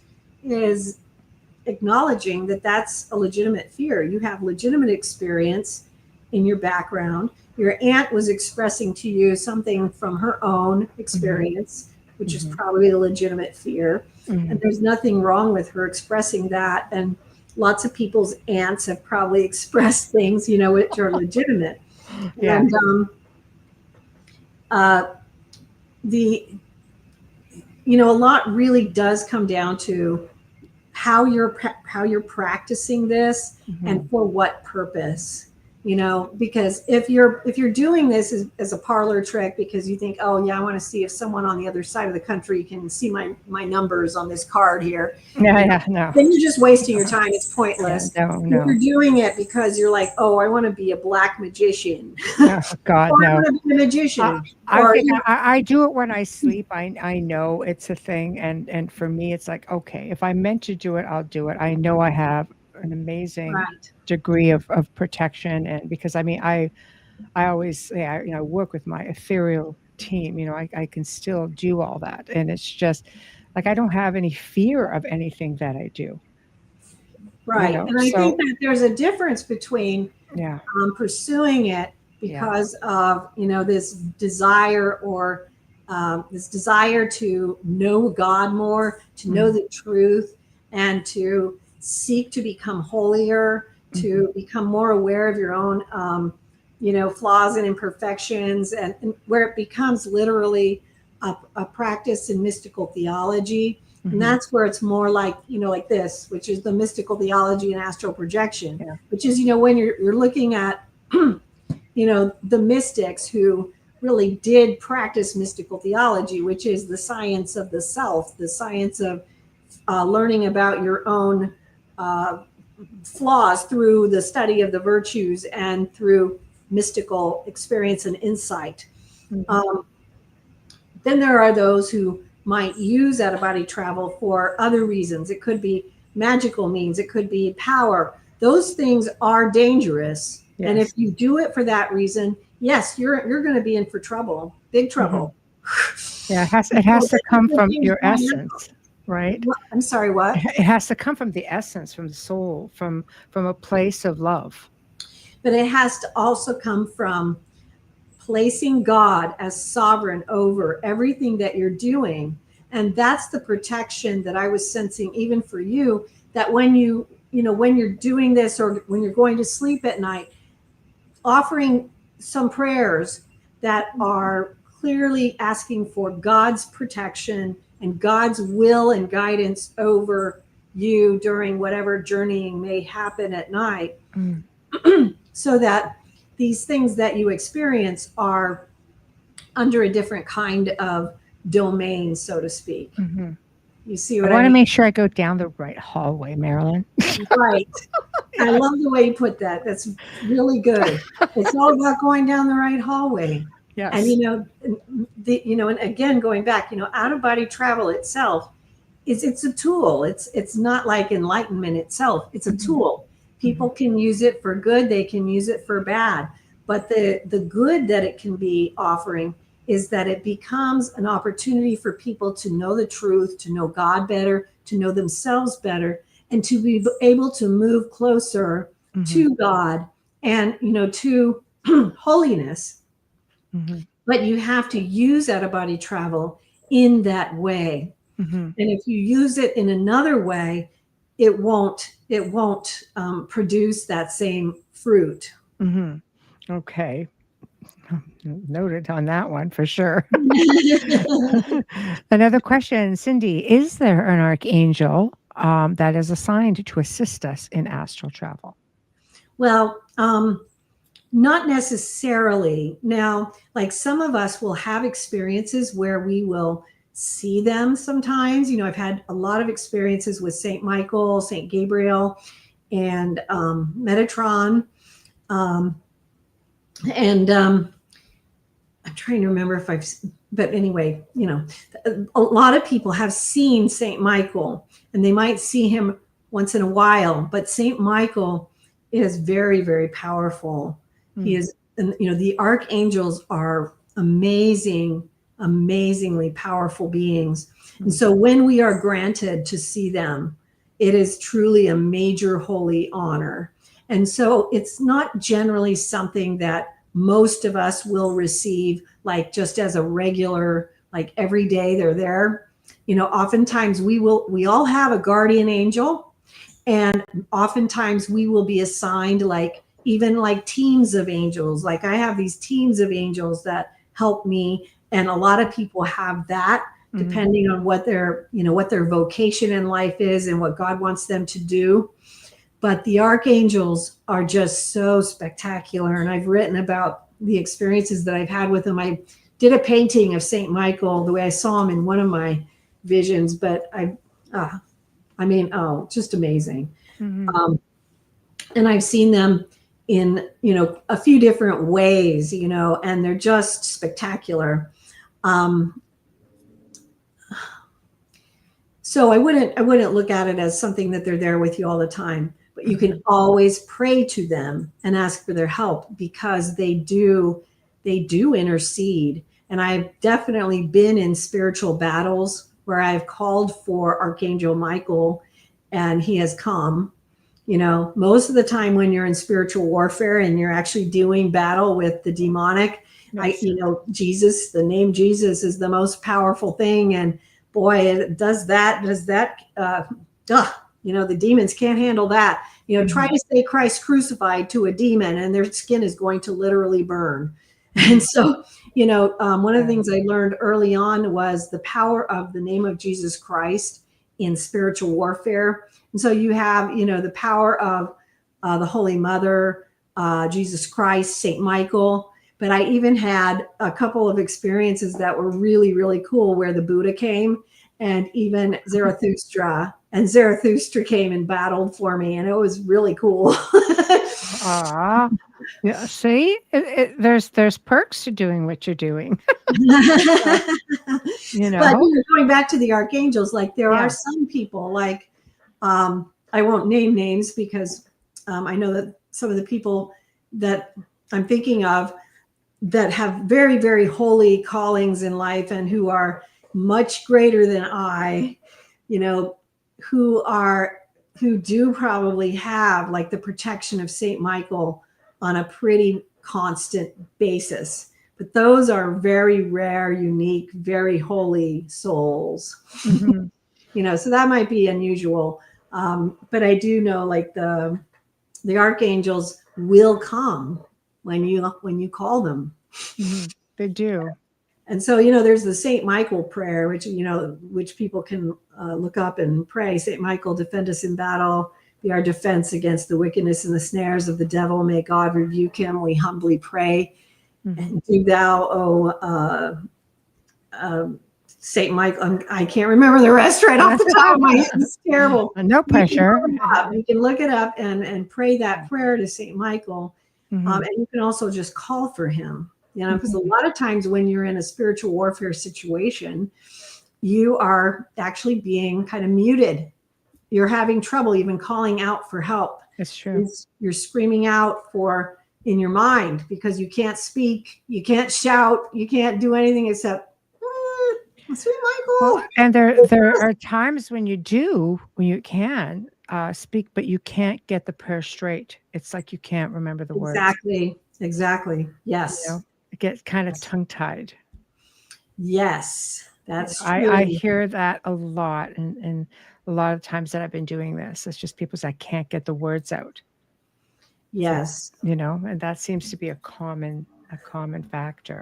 acknowledging that that's a legitimate fear. You have legitimate experience in your background. Your aunt was expressing to you something from her own experience, which is probably a legitimate fear. And there's nothing wrong with her expressing that. And lots of people's aunts have probably expressed things, which are legitimate. And a lot really does come down to how you're practicing this and for what purpose. Because if you're doing this as a parlor trick because you think, oh yeah, I want to see if someone on the other side of the country can see my numbers on this card here. No. Then you're just wasting your time. It's pointless. No. You're doing it because you're like, oh, I want to be a black magician. Oh, God, or no. I want to be a magician. I do it when I sleep. I know it's a thing. And for me, it's like, okay, if I meant to do it, I'll do it. I know I have an amazing degree of protection. And because I always say, I work with my ethereal team, I can still do all that. And it's just like, I don't have any fear of anything that I do. Right. And I think that there's a difference between pursuing it because of, this desire or this desire to know God more, to know the truth, and to seek to become holier, to become more aware of your own, flaws and imperfections, and where it becomes literally a practice in mystical theology. And that's where it's more like, like this, which is the mystical theology and astral projection, which is, when you're looking at, the mystics who really did practice mystical theology, which is the science of the self, the science of learning about your own flaws through the study of the virtues and through mystical experience and insight. Then there are those who might use out-of-body travel for other reasons. It could be magical means. It could be power. Those things are dangerous. Yes. And if you do it for that reason, yes, you're going to be in for trouble, big trouble. Yeah, it has to come from your essence, right? I'm sorry, what? It has to come from the essence, from the soul, from a place of love. But it has to also come from placing God as sovereign over everything that you're doing. And that's the protection that I was sensing even for you, that when when you're doing this or when you're going to sleep at night, offering some prayers that are clearly asking for God's protection and God's will and guidance over you during whatever journeying may happen at night, so that these things that you experience are under a different kind of domain, so to speak. You see what I mean? I want to make sure I go down the right hallway, Marilynn. Right. I love the way you put that. That's really good. It's all about going down the right hallway. Yes. And and again, going back, out-of-body travel itself it's a tool. It's not like enlightenment itself. It's a tool. People can use it for good, they can use it for bad. But the good that it can be offering is that it becomes an opportunity for people to know the truth, to know God better, to know themselves better, and to be able to move closer to God and, to holiness. But you have to use out-of-body travel in that way. And if you use it in another way, it won't produce that same fruit. Okay. Noted on that one for sure. Another question, Cindy, is there an archangel that is assigned to assist us in astral travel? Well, not necessarily. Now, like some of us will have experiences where we will see them sometimes. I've had a lot of experiences with St. Michael, St. Gabriel, and Metatron. I'm trying to remember but anyway, a lot of people have seen St. Michael, and they might see him once in a while, but St. Michael is very, very powerful. He is, and the archangels are amazingly powerful beings. And so when we are granted to see them, it is truly a major holy honor. And so it's not generally something that most of us will receive, like just as a regular, like every day they're there. Oftentimes we all have a guardian angel, and oftentimes we will be assigned even teams of angels. Like I have these teams of angels that help me, and a lot of people have that depending on what their vocation in life is and what God wants them to do. But the archangels are just so spectacular. And I've written about the experiences that I've had with them. I did a painting of St. Michael the way I saw him in one of my visions, but just amazing. And I've seen them in, a few different ways, and they're just spectacular. So I wouldn't look at it as something that they're there with you all the time. But you can always pray to them and ask for their help, because they do intercede. And I've definitely been in spiritual battles where I've called for Archangel Michael and he has come. Most of the time when you're in spiritual warfare and you're actually doing battle with the demonic, yes. Jesus, the name Jesus is the most powerful thing. And boy, it does that. The demons can't handle that. Try to say Christ crucified to a demon and their skin is going to literally burn. And so, one of the things I learned early on was the power of the name of Jesus Christ in spiritual warfare. And so you have, the power of the Holy Mother, Jesus Christ, St. Michael. But I even had a couple of experiences that were really, really cool where the Buddha came and even Zarathustra. And Zarathustra came and battled for me, and it was really cool. Yeah. See, there's perks to doing what you're doing. But going back to the archangels, there are some people, I won't name names because I know that some of the people that I'm thinking of that have very, very holy callings in life and who are much greater than I, who do probably have the protection of St. Michael on a pretty constant basis. But those are very rare, unique, very holy souls. So that might be unusual. But I do know the archangels will come when you call them. They do. And so, there's the St. Michael prayer, which people can look up and pray. St. Michael, defend us in battle, be our defense against the wickedness and the snares of the devil. May God rebuke him, we humbly pray. And do thou, St. Michael, I can't remember the rest right off the top of my head. It's terrible. No pressure. You can look it up and pray that prayer to St. Michael. And you can also just call for him. Because a lot of times when you're in a spiritual warfare situation, you are actually being kind of muted. You're having trouble even calling out for help. It's true. You're screaming out for in your mind because you can't speak, you can't shout, you can't do anything except sweet Michael. Well, and there are times when you can speak, but you can't get the prayer straight. It's like you can't remember the words. Exactly. Yes. You know, it gets kind of tongue-tied. Yes, that's true. I hear that a lot, and a lot of times that I've been doing this, it's just people say I can't get the words out. Yes. So, and that seems to be a common factor.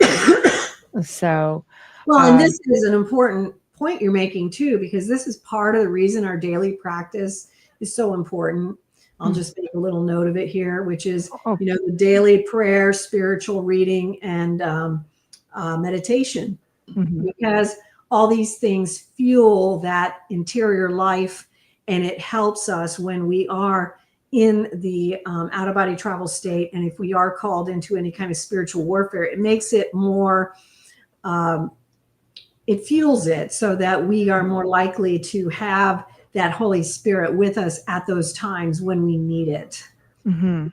So, well, and this is an important point you're making too, because this is part of the reason our daily practice is so important. I'll just make a little note of it here, which is, the daily prayer, spiritual reading, and meditation, because all these things fuel that interior life, and it helps us when we are in the out-of-body travel state, and if we are called into any kind of spiritual warfare, it makes it more, it fuels it so that we are more likely to have that Holy Spirit with us at those times when we need it. I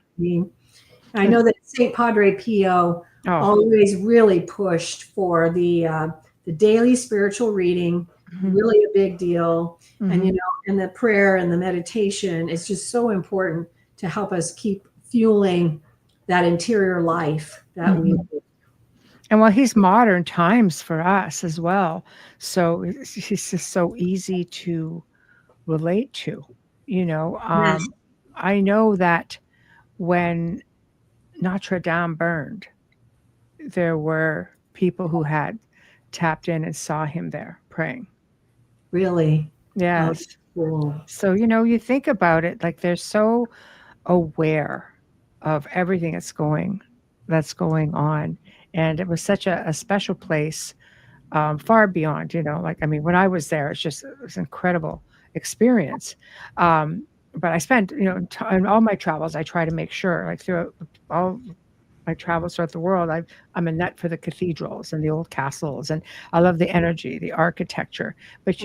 know that St. Padre Pio always really pushed for the daily spiritual reading, really a big deal. And, and the prayer and the meditation is just so important to help us keep fueling that interior life that we need. And well, he's modern times for us as well. So he's just so easy to relate to, Yes. I know that when Notre Dame burned, there were people who had tapped in and saw him there praying. Really? Yes. Cool. So, you think about it, like they're so aware of everything that's going on. And it was such a special place, far beyond, when I was there, it was an incredible experience. But I spent, in all my travels, I try to make sure, like throughout all my travels throughout the world, I'm a nut for the cathedrals and the old castles, and I love the energy, the architecture. But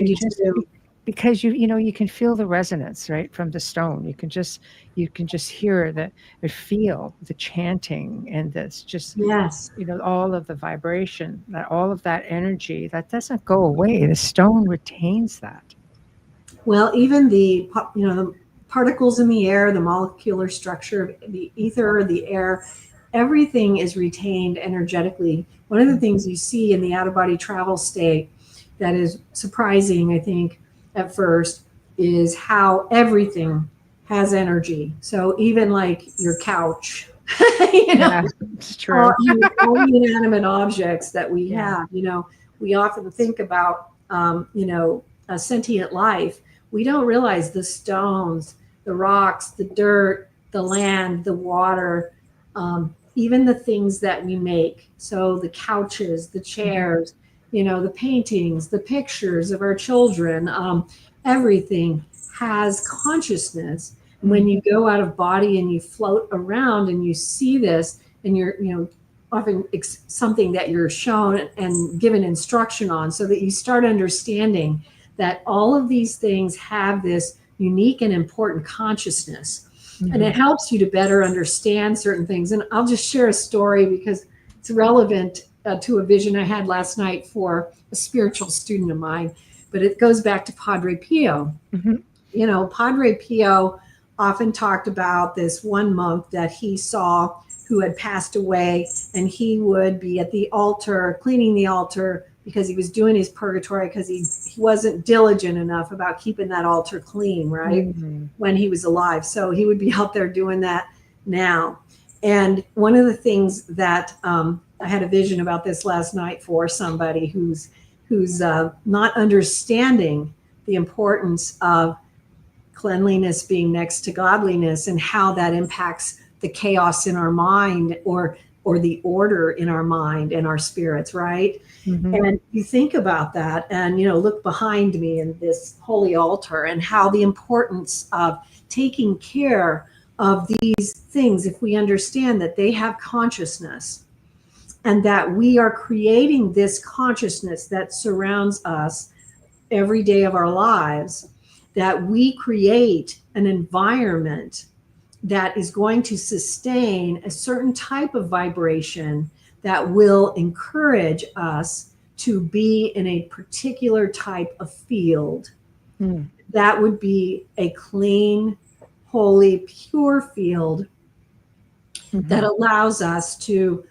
because you can feel the resonance right from the stone. You can just hear feel the chanting, and this just all of the vibration, all of that energy that doesn't go away. The stone retains that. Well, even the particles in the air, the molecular structure of the ether, the air, everything is retained energetically. One of the things you see in the out-of-body travel state that is surprising, I think, at first, is how everything has energy. So even like your couch, it's true. all inanimate objects that we have, we often think about, a sentient life. We don't realize the stones, the rocks, the dirt, the land, the water, even the things that we make. So the couches, the chairs, the paintings, the pictures of our children, everything has consciousness. When you go out of body and you float around and you see this, and you're, often something that you're shown and given instruction on, so that you start understanding that all of these things have this unique and important consciousness. And it helps you to better understand certain things. And I'll just share a story because it's relevant to a vision I had last night for a spiritual student of mine, but it goes back to Padre Pio. Padre Pio often talked about this one monk that he saw who had passed away, and he would be at the altar, cleaning the altar, because he was doing his purgatory, because he wasn't diligent enough about keeping that altar clean, right? When he was alive. So he would be out there doing that now. And one of the things that I had a vision about this last night for somebody who's not understanding the importance of cleanliness being next to godliness, and how that impacts the chaos in our mind, or the order in our mind and our spirits, right? And you think about that, and look behind me in this holy altar, and how the importance of taking care of these things, if we understand that they have consciousness, and that we are creating this consciousness that surrounds us every day of our lives, that we create an environment that is going to sustain a certain type of vibration that will encourage us to be in a particular type of field. That would be a clean, holy, pure field that allows us to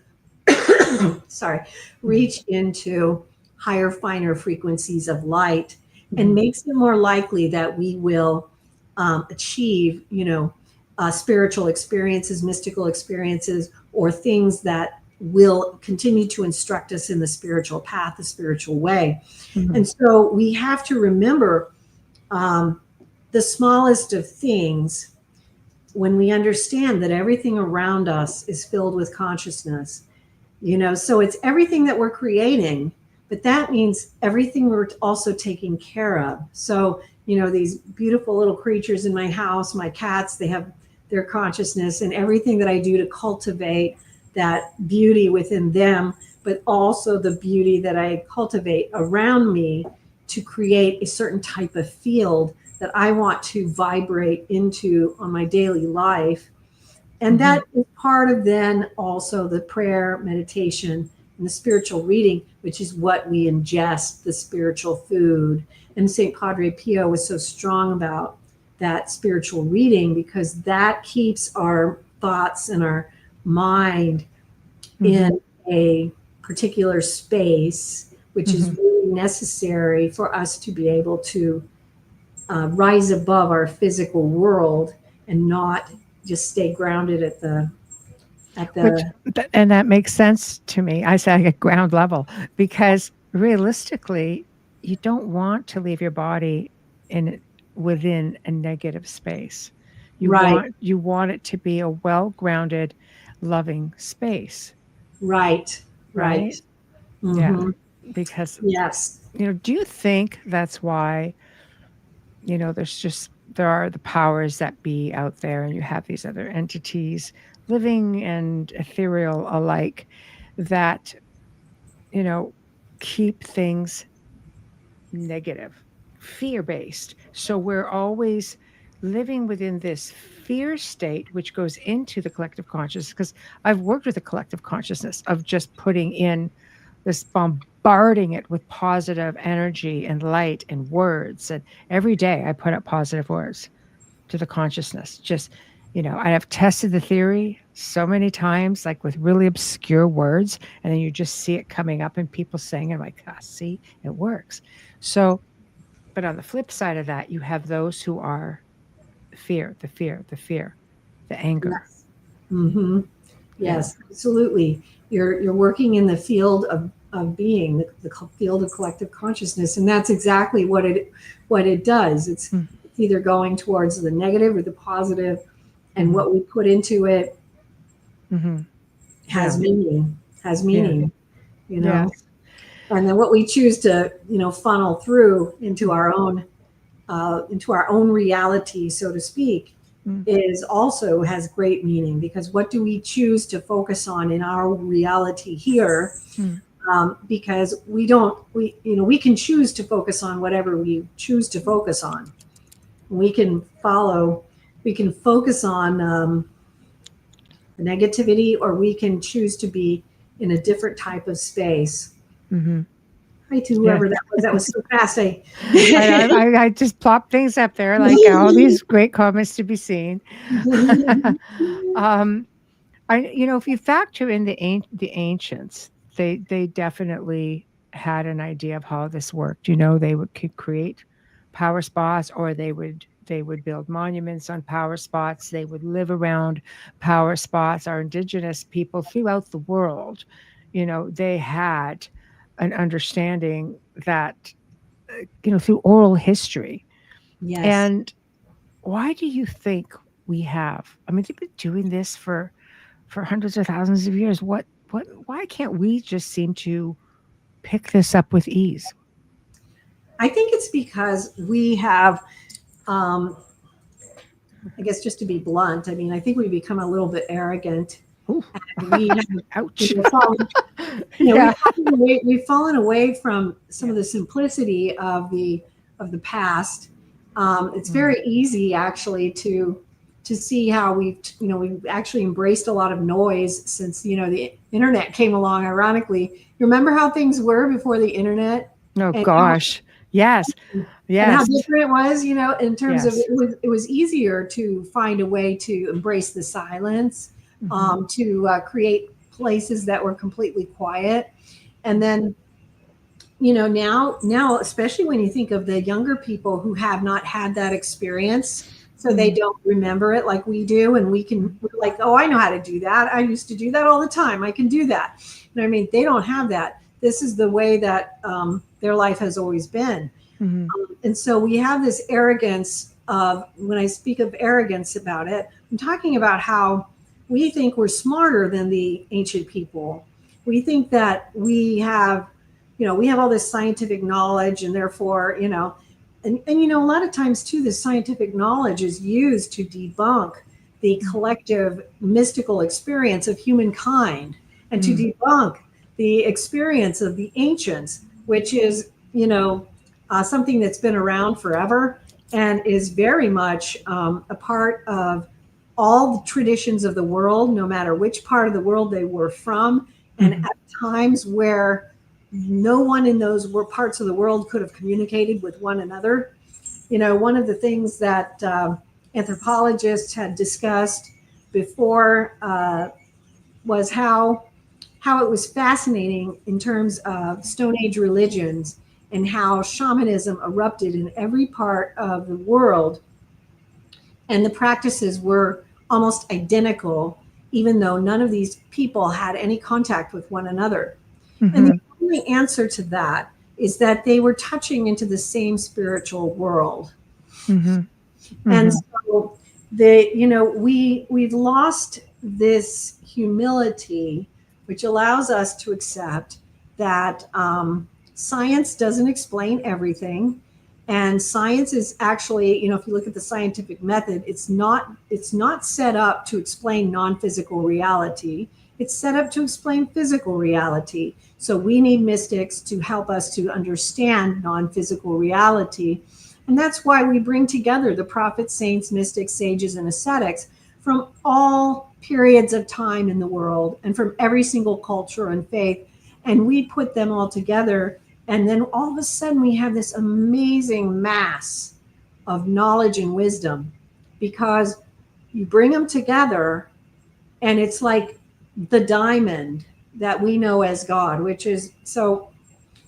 reach into higher, finer frequencies of light, and makes it more likely that we will achieve, spiritual experiences, mystical experiences, or things that will continue to instruct us in the spiritual path, the spiritual way. And so we have to remember the smallest of things when we understand that everything around us is filled with consciousness. So it's everything that we're creating, but that means everything we're also taking care of. So, these beautiful little creatures in my house, my cats, they have their consciousness, and everything that I do to cultivate that beauty within them, but also the beauty that I cultivate around me to create a certain type of field that I want to vibrate into on my daily life. And that is part of then also the prayer, meditation, and the spiritual reading, which is what we ingest, the spiritual food. And St. Padre Pio was so strong about that spiritual reading, because that keeps our thoughts and our mind in a particular space, which is really necessary for us to be able to rise above our physical world and not just stay grounded at the and that makes sense to me. I say at ground level, because realistically, you don't want to leave your body within a negative space. You want it to be a well-grounded, loving space. Right. Yeah. Because do you think that's why there are the powers that be out there, and you have these other entities, living and ethereal alike, that keep things negative, fear-based. So we're always living within this fear state, which goes into the collective consciousness, because I've worked with the collective consciousness of just putting in this, bombarding it with positive energy and light and words. And every day I put up positive words to the consciousness. Just, I have tested the theory so many times, like with really obscure words, and then you just see it coming up and people saying it. I'm like, see, it works. So, but on the flip side of that, you have those who are the anger. Yes, absolutely. You're working in the field of being, the field of collective consciousness, and that's exactly what it does. It's either going towards the negative or the positive, and what we put into it has meaning. Yes. And then what we choose to funnel through into our own reality, so to speak, is also has great meaning, because what do we choose to focus on in our reality here? Because we can choose to focus on whatever we choose to focus on. We can focus on the negativity, or we can choose to be in a different type of space. Hi to whoever that was. That was so fast. I just plopped things up there, like all these great comments to be seen. If you factor in the ancients, they definitely had an idea of how this worked. They could create power spots, or they would build monuments on power spots. They would live around power spots. Our indigenous people throughout the world, they had an understanding that, through oral history. Yes. And why do you think we have? I mean, they've been doing this for hundreds of thousands of years. Why can't we just seem to pick this up with ease? I think it's because we have, I guess, just to be blunt, I think we've become a little bit arrogant. Ooh. And we have, Ouch. We've fallen away from some of the simplicity of the past. It's very easy, actually, to to see how we've actually embraced a lot of noise since, the internet came along, ironically. You remember how things were before the internet? Oh, And gosh. Yes. and Yes. how different it was, in terms of Yes. it was easier to find a way to embrace the silence, to create places that were completely quiet. And then, now, especially when you think of the younger people who have not had that experience, so they don't remember it like we do. And we're like, oh, I know how to do that. I used to do that all the time. I can do that. You know what I mean? They don't have that. This is the way that their life has always been. And so we have this arrogance of, when I speak of arrogance about it, I'm talking about how we think we're smarter than the ancient people. We think that we have all this scientific knowledge, and therefore, and a lot of times too, this scientific knowledge is used to debunk the collective mystical experience of humankind, and to debunk the experience of the ancients, which is, something that's been around forever and is very much a part of all the traditions of the world, no matter which part of the world they were from, and at times where no one in those parts of the world could have communicated with one another. One of the things that anthropologists had discussed before was how it was fascinating in terms of Stone Age religions, and how shamanism erupted in every part of the world. And the practices were almost identical, even though none of these people had any contact with one another. And the only answer to that is that they were touching into the same spiritual world. And so we've lost this humility, which allows us to accept that science doesn't explain everything. And science is actually, if you look at the scientific method, it's not set up to explain non-physical reality. It's set up to explain physical reality. So we need mystics to help us to understand non-physical reality. And that's why we bring together the prophets, saints, mystics, sages, and ascetics from all periods of time in the world and from every single culture and faith. And we put them all together. And then all of a sudden we have this amazing mass of knowledge and wisdom, because you bring them together and it's like the diamond that we know as God, which is, so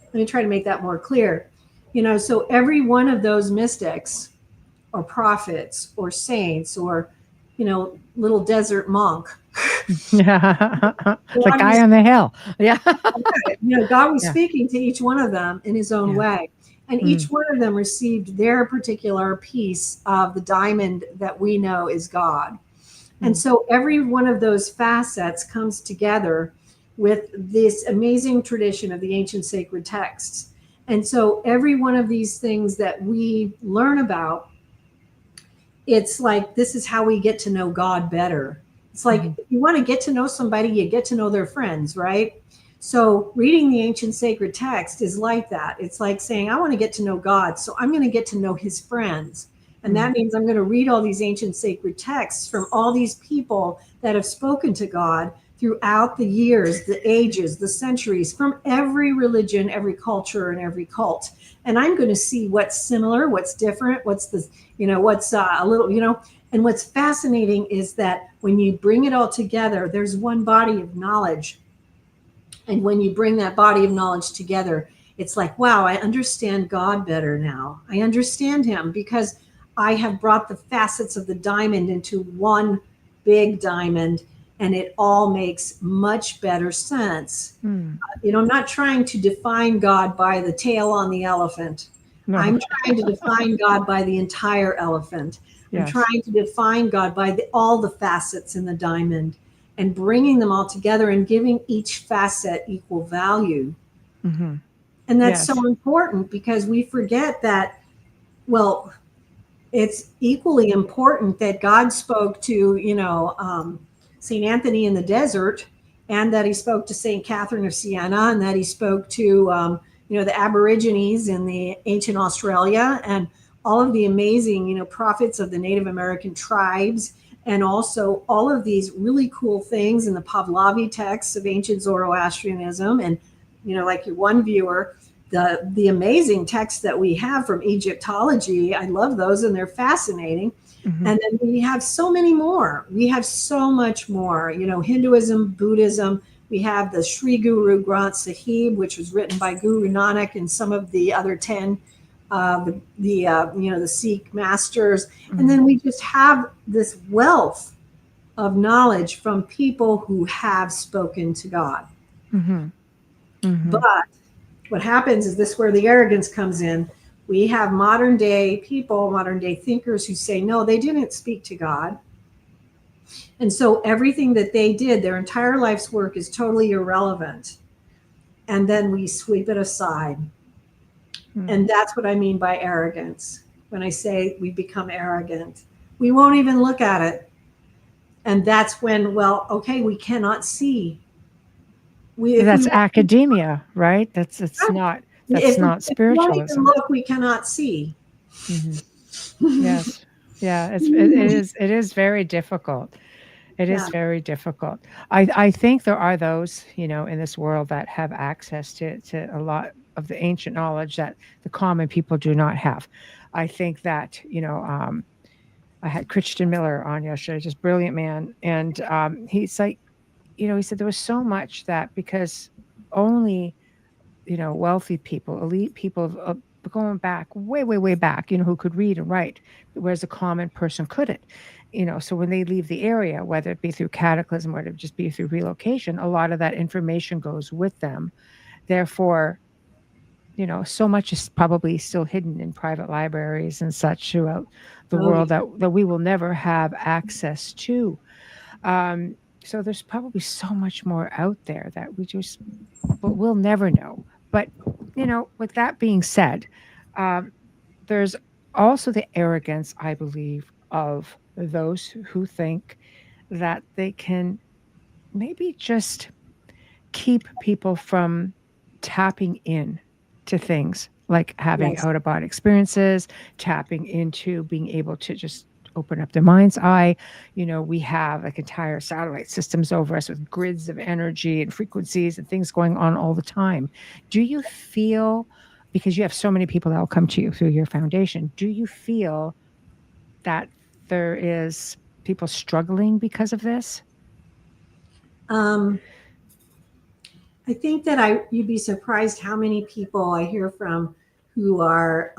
let me try to make that more clear. So every one of those mystics or prophets or saints or, little desert monk. Yeah. The guy on the hill. Yeah. God was speaking to each one of them in his own way. And each one of them received their particular piece of the diamond that we know is God. And so every one of those facets comes together with this amazing tradition of the ancient sacred texts. And so every one of these things that we learn about, it's like, this is how we get to know God better. It's like, if you want to get to know somebody, you get to know their friends, right? So reading the ancient sacred text is like that. It's like saying, I want to get to know God, so I'm going to get to know his friends. And that means I'm going to read all these ancient sacred texts from all these people that have spoken to God throughout the years, the ages, the centuries, from every religion, every culture, and every cult. And I'm going to see what's similar, what's different, what's the, what's a little, and what's fascinating is that when you bring it all together, there's one body of knowledge. And when you bring that body of knowledge together, it's like, wow, I understand God better now. I understand him because I have brought the facets of the diamond into one big diamond, and it all makes much better sense. I'm not trying to define God by the tail on the elephant. No. I'm trying to define God by the entire elephant. Yes. I'm trying to define God by all the facets in the diamond, and bringing them all together and giving each facet equal value. And that's so important, because we forget that, well, it's equally important that God spoke to, St. Anthony in the desert, and that he spoke to St. Catherine of Siena, and that he spoke to, the Aborigines in the ancient Australia, and all of the amazing, prophets of the Native American tribes, and also all of these really cool things in the Pahlavi texts of ancient Zoroastrianism, and like your one viewer, the amazing texts that we have from Egyptology. I love those, and they're fascinating. Mm-hmm. And then we have so many more. We have so much more. Hinduism, Buddhism. We have the Sri Guru Granth Sahib, which was written by Guru Nanak and some of the other 10, the Sikh masters. Mm-hmm. And then we just have this wealth of knowledge from people who have spoken to God. Mm-hmm. Mm-hmm. But what happens is this, where the arrogance comes in. We have modern day people, modern day thinkers who say, no, they didn't speak to God. And so everything that they did, their entire life's work, is totally irrelevant. And then we sweep it aside. Mm-hmm. And that's what I mean by arrogance. When I say we become arrogant, we won't even look at it. And that's when, we cannot see. That's academia, right? That's not spiritualism. If we look, we cannot see. Mm-hmm. Yes. Yeah. It is very difficult. It is very difficult. I think there are those, in this world that have access to a lot of the ancient knowledge that the common people do not have. I think that, I had Christian Miller on yesterday, just brilliant man. And he's like, he said there was so much that because only, wealthy people, elite people going back, way, way, way back, who could read and write, whereas the common person couldn't. So when they leave the area, whether it be through cataclysm or it just be through relocation, a lot of that information goes with them. Therefore, so much is probably still hidden in private libraries and such throughout the world that we will never have access to. So there's probably so much more out there that we'll never know. But, with that being said, there's also the arrogance, I believe, of those who think that they can maybe just keep people from tapping in to things like having out-of-body experiences, tapping into being able to just open up their mind's eye. We have like entire satellite systems over us with grids of energy and frequencies and things going on all the time. Do you feel, because you have so many people that will come to you through your foundation, do you feel that there is people struggling because of this? I think that you'd be surprised how many people I hear from who are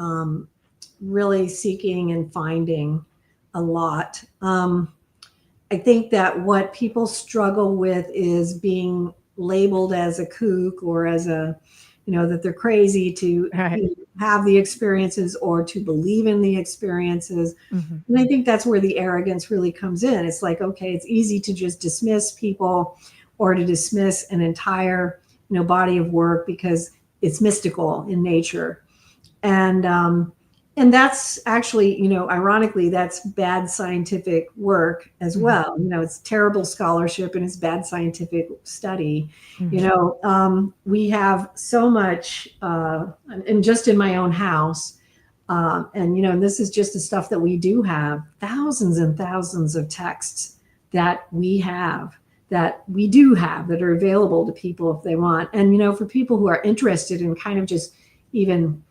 really seeking and finding a lot. I think that what people struggle with is being labeled as a kook or as that they're crazy to have the experiences or to believe in the experiences. Mm-hmm. And I think that's where the arrogance really comes in. It's like, okay, it's easy to just dismiss people or to dismiss an entire, body of work because it's mystical in nature. And that's actually, ironically, that's bad scientific work as well. It's terrible scholarship and it's bad scientific study. Mm-hmm. We have so much, and just in my own house, and this is just the stuff that we do have, thousands and thousands of texts that we do have that are available to people if they want. And, for people who are interested in kind of just even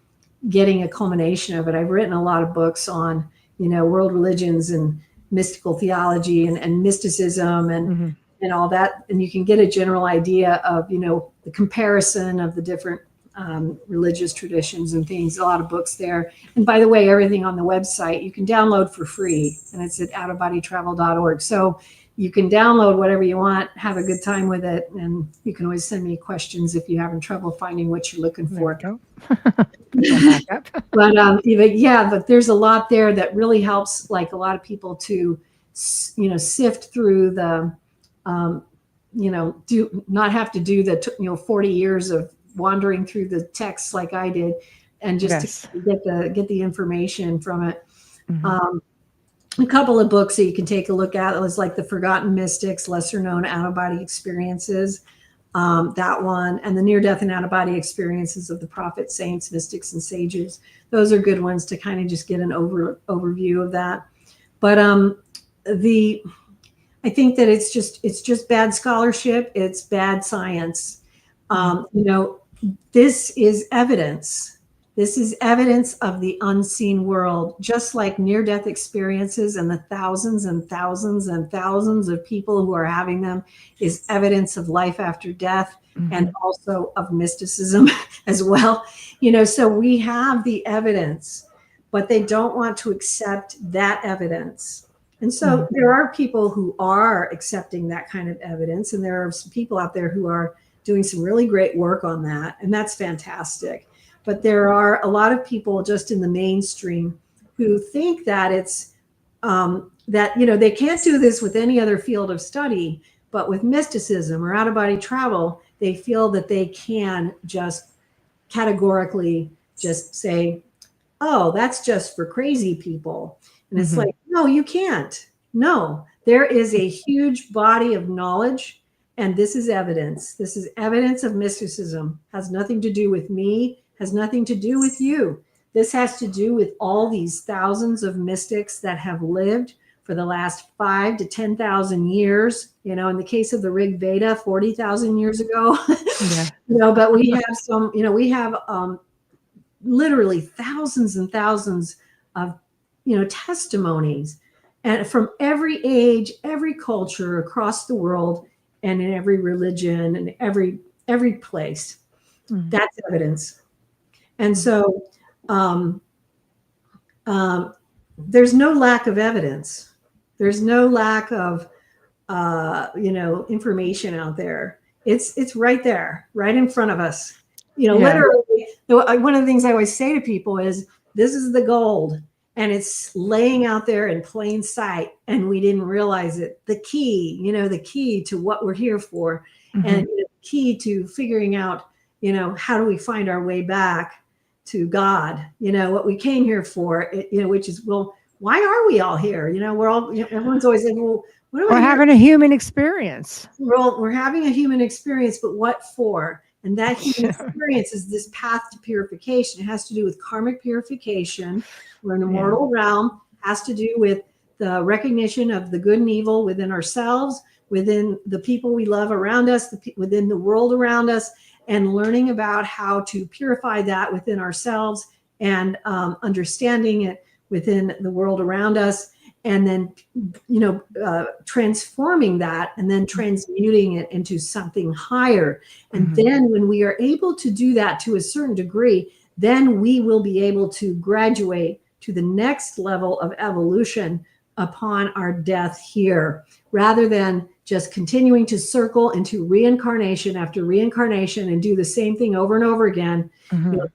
getting a culmination of it, I've written a lot of books on, world religions and mystical theology and mysticism and all that. And you can get a general idea of, the comparison of the different religious traditions and things, a lot of books there. And by the way, everything on the website you can download for free, and it's at outofbodytravel.org. So you can download whatever you want, have a good time with it, and you can always send me questions if you're having trouble finding what you're looking for. But there's a lot there that really helps, like a lot of people to, sift through the, not have to do the 40 years of wandering through the texts like I did, and just to get the information from it. Mm-hmm. A couple of books that you can take a look at is like The Forgotten Mystics, Lesser Known Out-of-Body Experiences, that one, and The Near-Death and Out-of-Body Experiences of the Prophets, Saints, Mystics, and Sages. Those are good ones to kind of just get an overview of that. But I think that it's just bad scholarship. It's bad science. This is evidence. This is evidence of the unseen world, just like near-death experiences and the thousands and thousands and thousands of people who are having them is evidence of life after death and also of mysticism as well. So we have the evidence, but they don't want to accept that evidence. And so there are people who are accepting that kind of evidence, and there are some people out there who are doing some really great work on that, and that's fantastic. But there are a lot of people just in the mainstream who think that it's that they can't do this with any other field of study, but with mysticism or out-of-body travel, they feel that they can just categorically just say, oh, that's just for crazy people. And it's like, no, you can't. No, there is a huge body of knowledge, and this is evidence. This is evidence of mysticism. Has nothing to do with me, has nothing to do with you. This has to do with all these thousands of mystics that have lived for the last 5,000 to 10,000 years. In the case of the Rig Veda, 40,000 years ago. But we have some, we have literally thousands and thousands of testimonies, and from every age, every culture across the world, and in every religion and every place. That's evidence. And so there's no lack of evidence. There's no lack of information out there. It's right there, right in front of us. Literally, one of the things I always say to people is, this is the gold, and it's laying out there in plain sight, and we didn't realize it. The key to what we're here for, and the key to figuring out, how do we find our way back to God? What we came here for, which is, well, why are we all here? We're all, everyone's always like, well, what are we having a human experience. We're having a human experience, but what for? And that human experience is this path to purification. It has to do with karmic purification. We're in a mortal realm. It has to do with the recognition of the good and evil within ourselves, within the people we love around us, within the world around us, and learning about how to purify that within ourselves, and understanding it within the world around us, and then transforming that, and then transmuting it into something higher. And then when we are able to do that to a certain degree, then we will be able to graduate to the next level of evolution upon our death here, rather than just continuing to circle into reincarnation after reincarnation and do the same thing over and over again.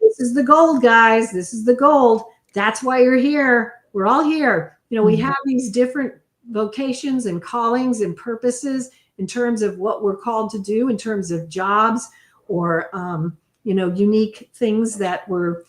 This is the gold, guys. This is the gold. That's why you're here. We're all here. We have these different vocations and callings and purposes in terms of what we're called to do, in terms of jobs or, unique things that we're,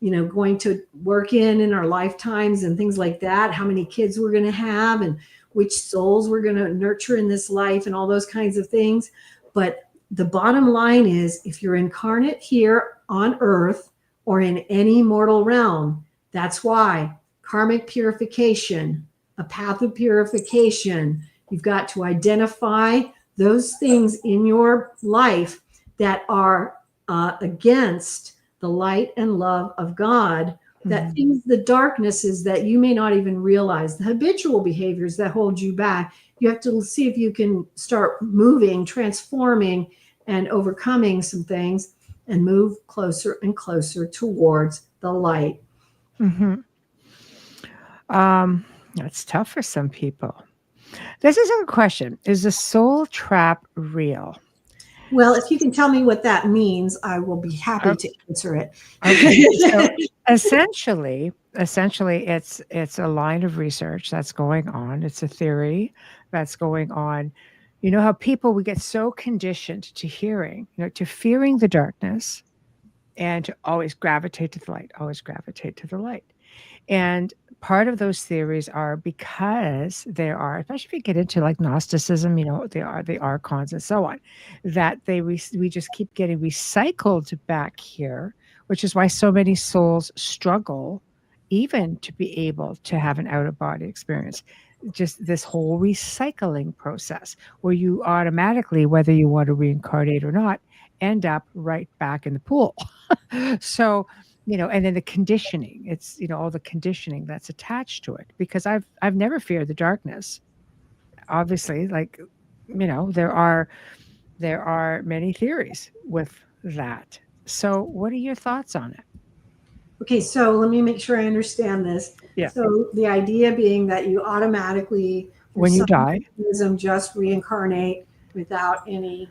going to work in our lifetimes and things like that, how many kids we're going to have and which souls we're going to nurture in this life and all those kinds of things. But the bottom line is, if you're incarnate here on earth or in any mortal realm, that's why karmic purification, a path of purification, you've got to identify those things in your life that are against the light and love of God, that things, the darknesses that you may not even realize, the habitual behaviors that hold you back. You have to see if you can start moving, transforming, and overcoming some things, and move closer and closer towards the light. That's tough for some people. This is a good question. Is the soul trap real? Well, if you can tell me what that means, I will be happy to answer it. Okay. So essentially, it's a line of research that's going on. It's a theory that's going on. You know how we get so conditioned to hearing, to fearing the darkness, and to always gravitate to the light, And part of those theories are because there are, especially if you get into like Gnosticism, they are the archons and so on, that we just keep getting recycled back here, which is why so many souls struggle even to be able to have an out-of-body experience. just this whole recycling process where you automatically, whether you want to reincarnate or not, end up right back in the pool. So, and then the conditioning, it's, all the conditioning that's attached to it, because I've never feared the darkness. Obviously, like, there are many theories with that. So what are your thoughts on it? Okay, so let me make sure I understand this. Yeah. So the idea being that you automatically, When you die, just reincarnate without any.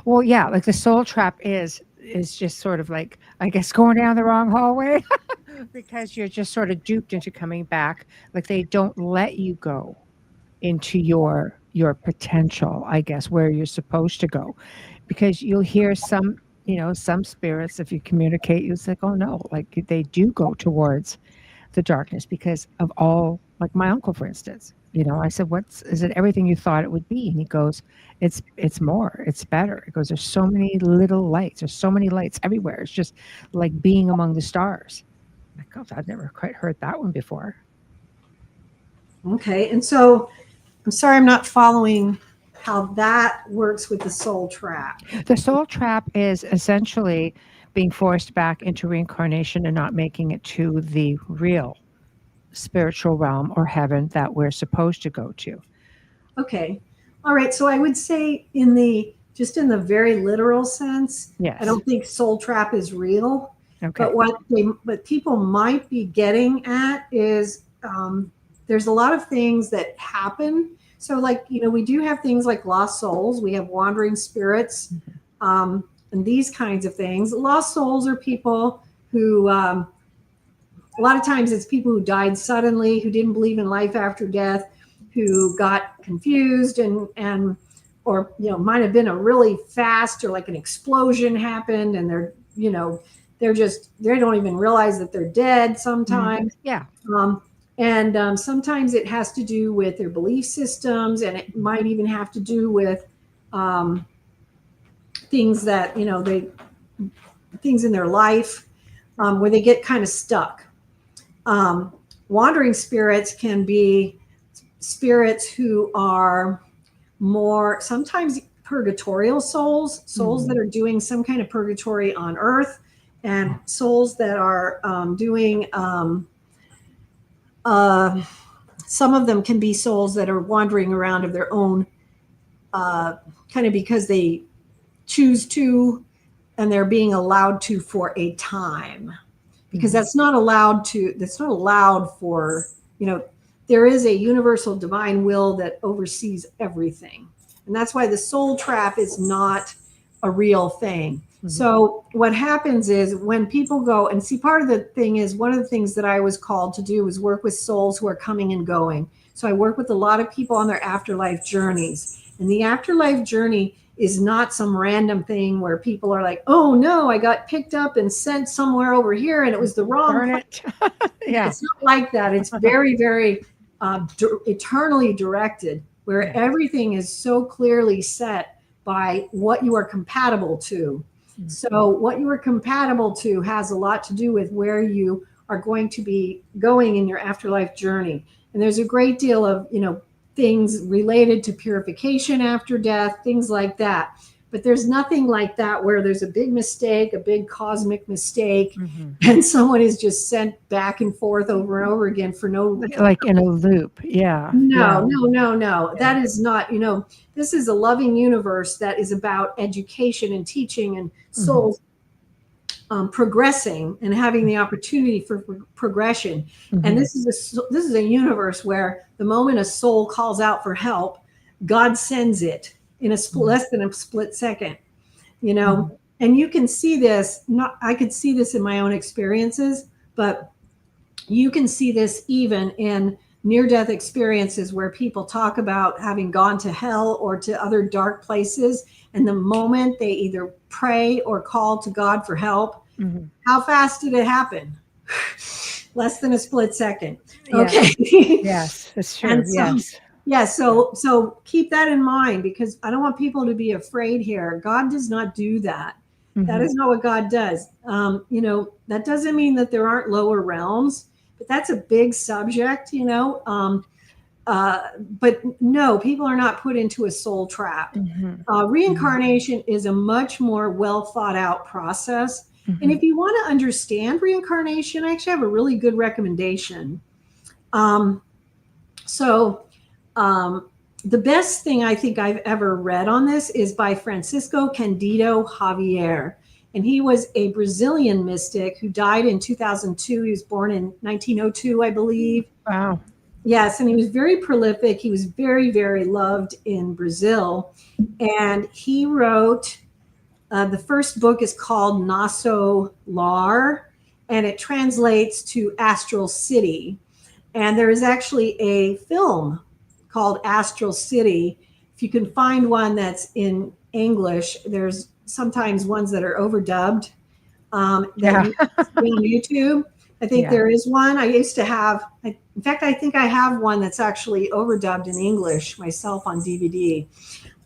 well, yeah, like the soul trap is just sort of like, I guess, going down the wrong hallway because you're just sort of duped into coming back. Like they don't let you go into your potential, I guess, where you're supposed to go, because you'll hear some, some spirits, if you communicate, you say, oh no, like they do go towards the darkness because of all, like my uncle, for instance. I said, is it everything you thought it would be? And he goes, it's more, it's better. He goes, there's so many little lights, there's so many lights everywhere. It's just like being among the stars. Like, oh, I've never quite heard that one before. Okay, and so I'm sorry, I'm not following how that works with the soul trap. The soul trap is essentially being forced back into reincarnation and not making it to the real spiritual realm or heaven that we're supposed to go to. Okay. All right. So I would say in the very literal sense, yes. I don't think soul trap is real. Okay. But what people might be getting at is there's a lot of things that happen. So like, we do have things like lost souls. We have wandering spirits, and these kinds of things. Lost souls are people who, a lot of times it's people who died suddenly, who didn't believe in life after death, who got confused and or, might have been a really fast or like an explosion happened and they don't even realize that they're dead sometimes. Yeah. And sometimes it has to do with their belief systems, and it might even have to do with things that, things in their life where they get kind of stuck. Wandering spirits can be spirits who are more sometimes purgatorial souls that are doing some kind of purgatory on earth, and souls that are doing some of them can be souls that are wandering around of their own kind of because they choose to, and they're being allowed to for a time, because that's not allowed for, there is a universal divine will that oversees everything. And that's why the soul trap is not a real thing. Mm-hmm. So what happens is when people go and see, part of the thing is, one of the things that I was called to do was work with souls who are coming and going. So I work with a lot of people on their afterlife journeys. And the afterlife journey is not some random thing where people are like, oh no, I got picked up and sent somewhere over here and it was the wrong place. Yeah. It's not like that. It's very, very eternally directed, where everything is so clearly set by what you are compatible to. Mm-hmm. So what you are compatible to has a lot to do with where you are going to be going in your afterlife journey. And there's a great deal of, things related to purification after death, things like that. But there's nothing like that where there's a big mistake, a big cosmic mistake, and someone is just sent back and forth over and over again for no, like in a loop. Yeah. No. That is not, this is a loving universe that is about education and teaching and souls progressing and having the opportunity for progression. And this is a universe where the moment a soul calls out for help, God sends it in a less than a split second, and you can see this. I could see this in my own experiences, but you can see this even in near-death experiences where people talk about having gone to hell or to other dark places, and the moment they either pray or call to God for help, how fast did it happen? Less than a split second. Okay. Yes, that's true. So keep that in mind, because I don't want people to be afraid here. God does not do that. That is not what God does. That doesn't mean that there aren't lower realms, but that's a big subject, but no, people are not put into a soul trap. Reincarnation is a much more well thought out process. And if you want to understand reincarnation, I actually have a really good recommendation. The best thing I think I've ever read on this is by Francisco Candido Xavier. And he was a Brazilian mystic who died in 2002. He was born in 1902, I believe. Wow. Yes, and he was very prolific. He was very, very loved in Brazil. And he wrote, the first book is called Nosso Lar, and it translates to Astral City. And there is actually a film called Astral City. If you can find one that's in English, there's sometimes ones that are overdubbed that you can see on YouTube. I think there is one. I used to have, in fact, I think I have one that's actually overdubbed in English myself on DVD.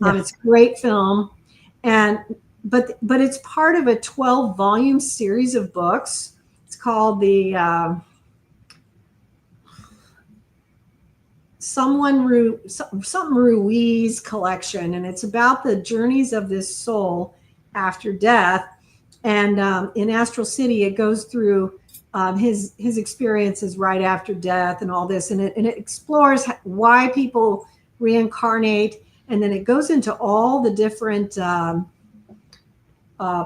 It's a great film. But it's part of a 12-volume series of books. It's called the something Ruiz collection, and it's about the journeys of this soul after death. And in Astral City, it goes through his experiences right after death and all this, and it explores why people reincarnate, and then it goes into all the different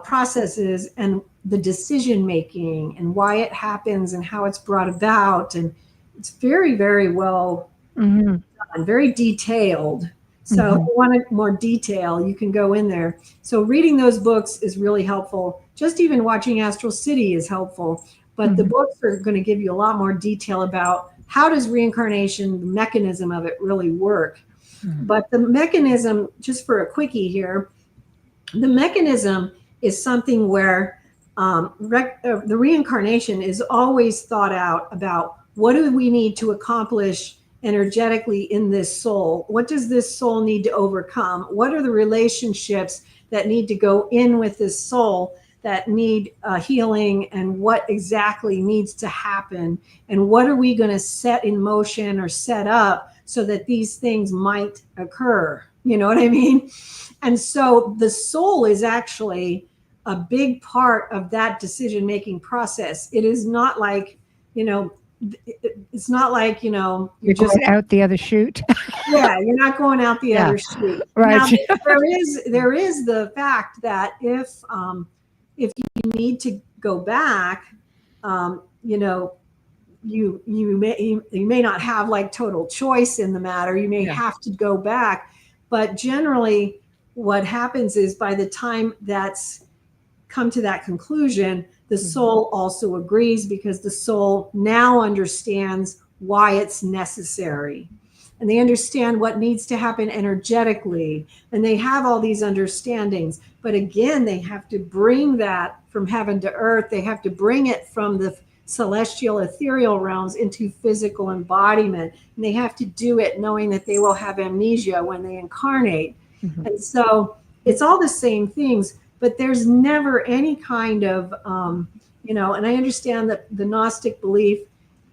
processes and the decision making and why it happens and how it's brought about, and it's very, very well done, very detailed. So if you want more detail, you can go in there. So reading those books is really helpful. Just even watching Astral City is helpful. But the books are going to give you a lot more detail about how does reincarnation, the mechanism of it, really work. But the mechanism, just for a quickie here, the mechanism is something where the reincarnation is always thought out about what do we need to accomplish energetically in this soul? What does this soul need to overcome? What are the relationships that need to go in with this soul that need healing, and what exactly needs to happen? And what are we going to set in motion or set up so that these things might occur? You know what I mean? And so the soul is actually a big part of that decision-making process. It is not like, it's not like, you're just out the other chute. Yeah, you're not going out the other chute. Right. Now, there is the fact that if you need to go back, you may not have like total choice in the matter. You may have to go back, but generally what happens is by the time that's come to that conclusion, the soul also agrees, because the soul now understands why it's necessary. And they understand what needs to happen energetically. And they have all these understandings. But again, they have to bring that from heaven to earth. They have to bring it from the celestial ethereal realms into physical embodiment. And they have to do it knowing that they will have amnesia when they incarnate. And so it's all the same things, but there's never any kind of, and I understand that the Gnostic belief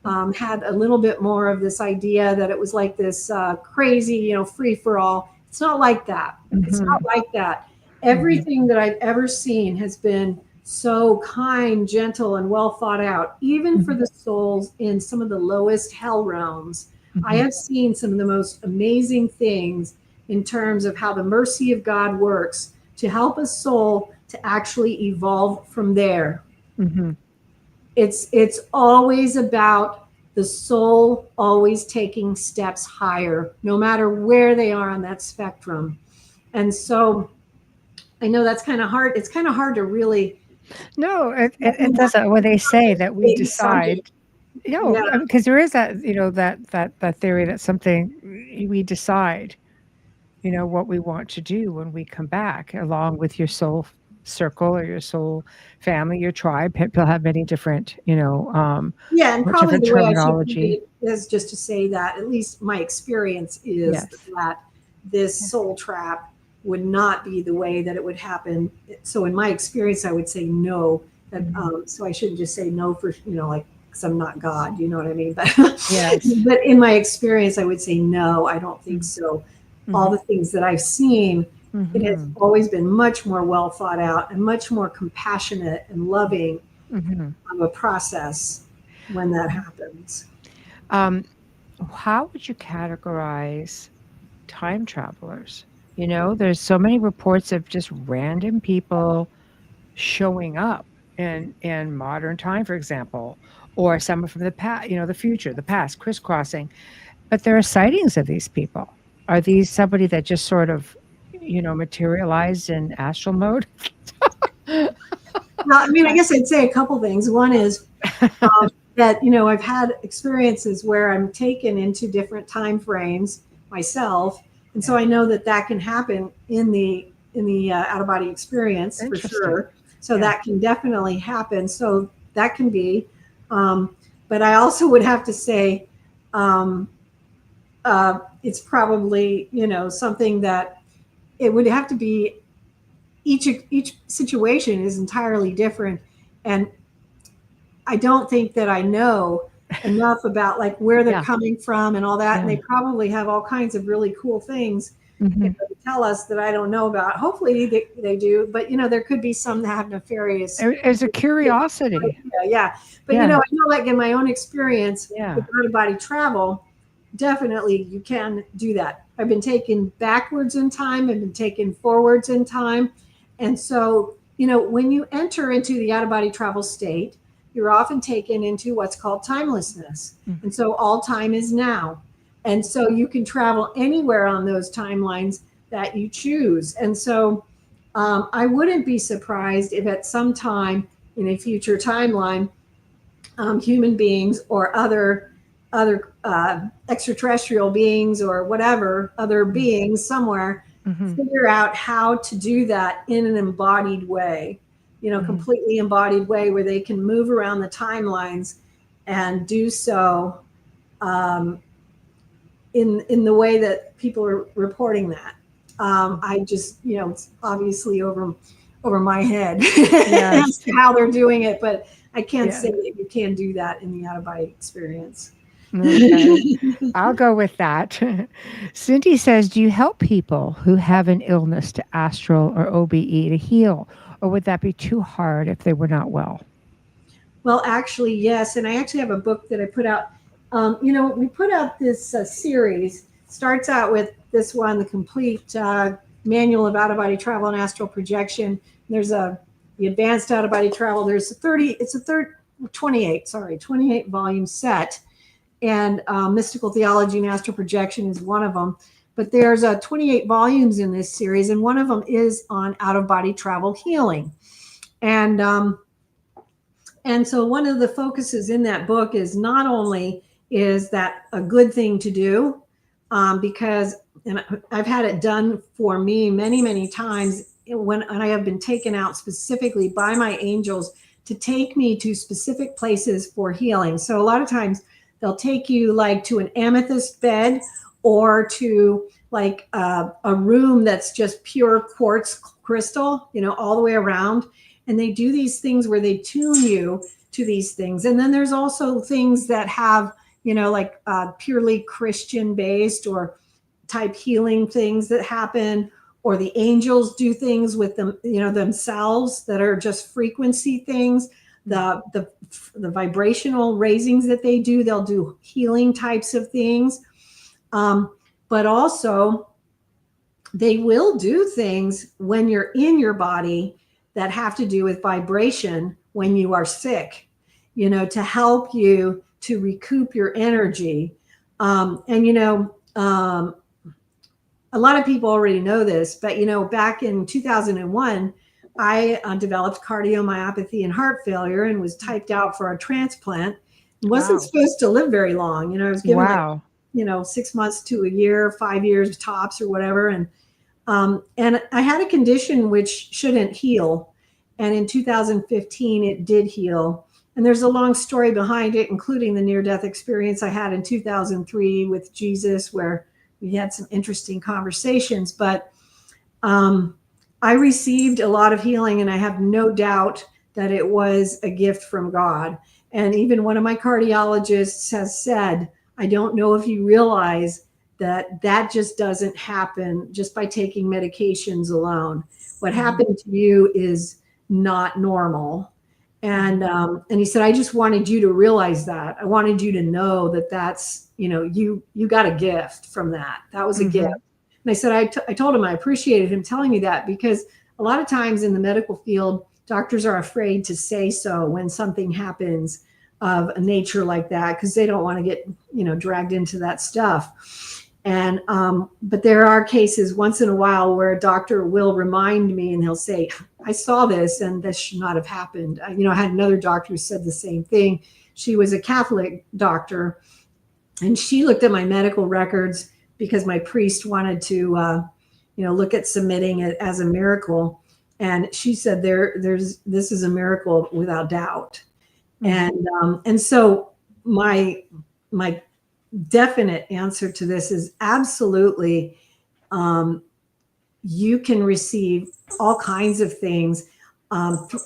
had a little bit more of this idea that it was like this crazy, free for all. It's not like that. It's not like that. Everything that I've ever seen has been so kind, gentle, and well thought out, even for the souls in some of the lowest hell realms. I have seen some of the most amazing things in terms of how the mercy of God works to help a soul to actually evolve from there. It's always about the soul always taking steps higher, no matter where they are on that spectrum. And so I know that's kind of hard. It's kind of hard to really. No, it doesn't. When they say that we decide, because there is that, that theory that something we decide, what we want to do when we come back, along with your soul circle or your soul family, your tribe. People have many different, and probably the way terminology. I should is just to say that at least my experience is that this soul trap would not be the way that it would happen. So in my experience, I would say no. That so I shouldn't just say no for like because I'm not God, you know what I mean? But, Yes. but in my experience, I would say, no, I don't think so. All the things that I've seen, it has always been much more well thought out and much more compassionate and loving of a process when that happens. How would you categorize time travelers? You know, there's so many reports of just random people showing up in modern time, for example, or someone from the past, you know, the future, the past, crisscrossing. But there are sightings of these people. Are these somebody that just sort of, you know, materialized in astral mode? Well, I mean, I guess I'd say a couple things. One is that, you know, I've had experiences where I'm taken into different time frames myself. And so I know that that can happen in the out of body experience for sure. So that can definitely happen. So that can be, but I also would have to say, it's probably, you know, something that it would have to be, each situation is entirely different. And I don't think that I know enough about like where they're coming from and all that. And they probably have all kinds of really cool things that they tell us that I don't know about. Hopefully they do, but you know, there could be some that have nefarious. There's a curiosity. Yeah. But you know, I know like in my own experience with out-of-body travel, definitely you can do that. I've been taken backwards in time, I've been taken forwards in time. And so, you know, when you enter into the out-of-body travel state, you're often taken into what's called timelessness. And so all time is now. And so you can travel anywhere on those timelines that you choose. And so I wouldn't be surprised if at some time in a future timeline, human beings or other extraterrestrial beings or whatever, other beings somewhere, figure out how to do that in an embodied way, you know, completely embodied way where they can move around the timelines and do so in the way that people are reporting that. I just, you know, it's obviously over my head as to how they're doing it, but I can't say that you can do that in the out-of-body experience. Okay. I'll go with that. Cindy says, do you help people who have an illness to astral or OBE to heal? Or would that be too hard if they were not well? Well, actually, yes. And I actually have a book that I put out. You know, we put out this series. Starts out with this one, the complete manual of out-of-body travel and astral projection. There's the advanced out-of-body travel. There's 28 volume set. And Mystical Theology and Astral Projection is one of them. But there's 28 volumes in this series, and one of them is on out-of-body travel healing. And so one of the focuses in that book is not only is that a good thing to do, because and I've had it done for me many, many times when I have been taken out specifically by my angels to take me to specific places for healing. So a lot of times they'll take you like to an amethyst bed or to like a room that's just pure quartz crystal, you know, all the way around. And they do these things where they tune you to these things. And then there's also things that have, you know, like purely Christian based or type healing things that happen, or the angels do things with them, you know, themselves that are just frequency things. The vibrational raisings that they do, they'll do healing types of things. But also they will do things when you're in your body that have to do with vibration when you are sick, you know, to help you to recoup your energy. And, you know, a lot of people already know this, but, you know, back in 2001, I developed cardiomyopathy and heart failure and was typed out for a transplant. Wasn't supposed to live very long. You know, I was given like, you know, 6 months to a year, 5 years tops or whatever. And I had a condition which shouldn't heal. And in 2015, it did heal. And there's a long story behind it, including the near-death experience I had in 2003 with Jesus, where we had some interesting conversations. But I received a lot of healing, and I have no doubt that it was a gift from God. And even one of my cardiologists has said, I don't know if you realize that that just doesn't happen just by taking medications alone. What happened to you is not normal. And he said, I just wanted you to realize that. I wanted you to know that that's, you got a gift from that. That was a gift. And I said, I told him I appreciated him telling me that, because a lot of times in the medical field, doctors are afraid to say so when something happens of a nature like that, because they don't want to get, dragged into that stuff. And, but there are cases once in a while where a doctor will remind me and he'll say, I saw this and this should not have happened. I had another doctor who said the same thing. She was a Catholic doctor, and she looked at my medical records because my priest wanted to, look at submitting it as a miracle. And she said, this is a miracle without doubt. And so my definite answer to this is absolutely, you can receive all kinds of things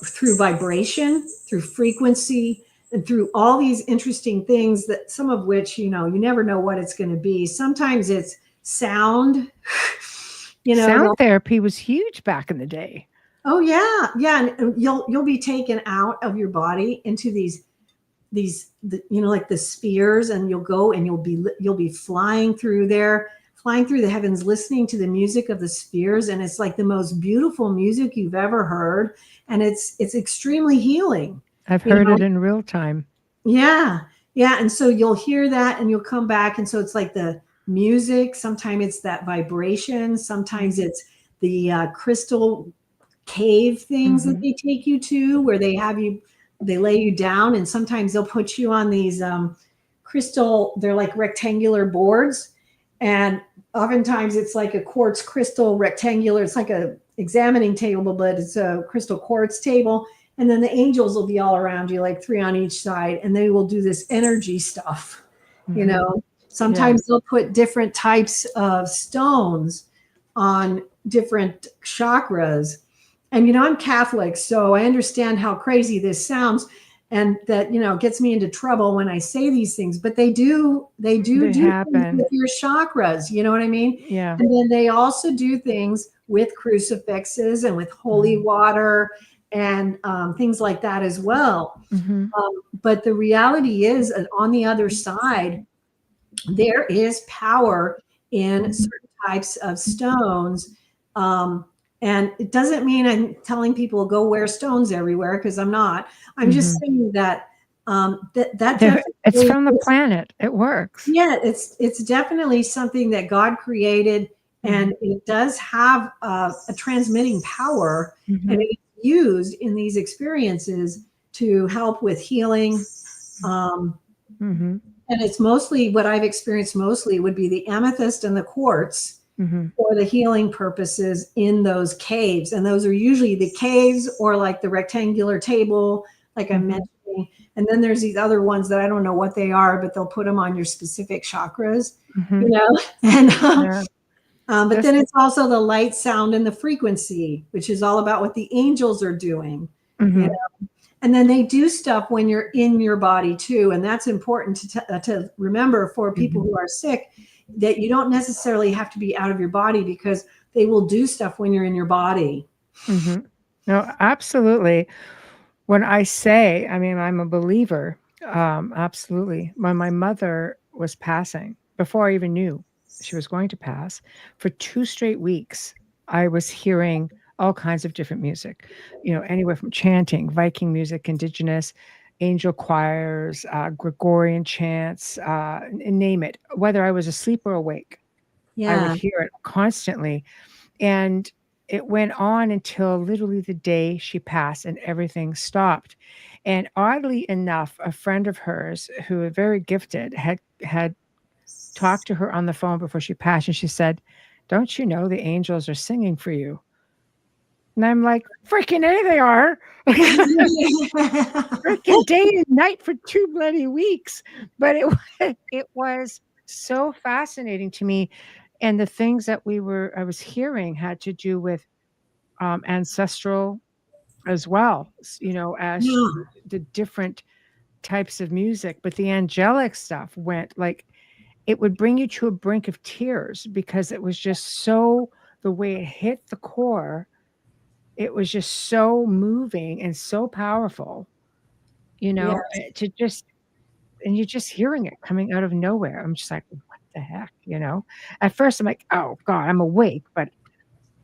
through vibration, through frequency, and through all these interesting things that some of which, you never know what it's going to be. Sometimes it's sound, sound therapy was huge back in the day. Oh yeah. Yeah. And you'll be taken out of your body into these, like the spheres, and you'll go and you'll be flying through there, flying through the heavens, listening to the music of the spheres. And it's like the most beautiful music you've ever heard. And it's extremely healing. I've heard it in real time. Yeah. Yeah. And so you'll hear that and you'll come back. And so it's like the music. Sometimes it's that vibration. Sometimes it's the crystal cave things that they take you to, where they lay you down, and sometimes they'll put you on these crystal, they're like rectangular boards. And oftentimes it's like a quartz crystal rectangular. It's like a examining table, but it's a crystal quartz table. And then the angels will be all around you, like 3 on each side, and they will do this energy stuff. Sometimes they'll put different types of stones on different chakras. And, I'm Catholic, so I understand how crazy this sounds, and that, gets me into trouble when I say these things, but they do happen with your chakras. You know what I mean? Yeah. And then they also do things with crucifixes and with holy water and things like that as well. But the reality is, on the other side, there is power in certain types of stones. And it doesn't mean I'm telling people go wear stones everywhere, because I'm not. I'm just saying that it's from the planet. It works. Yeah, it's definitely something that God created, and it does have a transmitting power, and it's used in these experiences to help with healing. And it's mostly what I've experienced. Mostly would be the amethyst and the quartz. For the healing purposes in those caves. And those are usually the caves, or like the rectangular table, like I'm mentioning. And then there's these other ones that I don't know what they are, but they'll put them on your specific chakras, And but then it's also the light, sound, and the frequency, which is all about what the angels are doing. And then they do stuff when you're in your body too. And that's important to remember for people who are sick, that you don't necessarily have to be out of your body, because they will do stuff when you're in your body. No, absolutely. When I say, I'm a believer, absolutely. When my mother was passing, before I even knew she was going to pass, for 2 straight weeks, I was hearing all kinds of different music, anywhere from chanting, Viking music, indigenous, angel choirs, Gregorian chants, name it. Whether I was asleep or awake, I would hear it constantly. And it went on until literally the day she passed, and everything stopped. And oddly enough, a friend of hers who was very gifted had talked to her on the phone before she passed, and she said, "Don't you know the angels are singing for you?" And I'm like, freaking A, they are. Freaking day and night for 2 bloody weeks. But it was so fascinating to me. And the things that I was hearing had to do with ancestral as well, as the different types of music, but the angelic stuff went like, it would bring you to a brink of tears because it was just so, the way it hit the core, it was just so moving and so powerful, Yes. to just, and you're just hearing it coming out of nowhere. I'm just like, what the heck, At first I'm like, oh God, I'm awake, but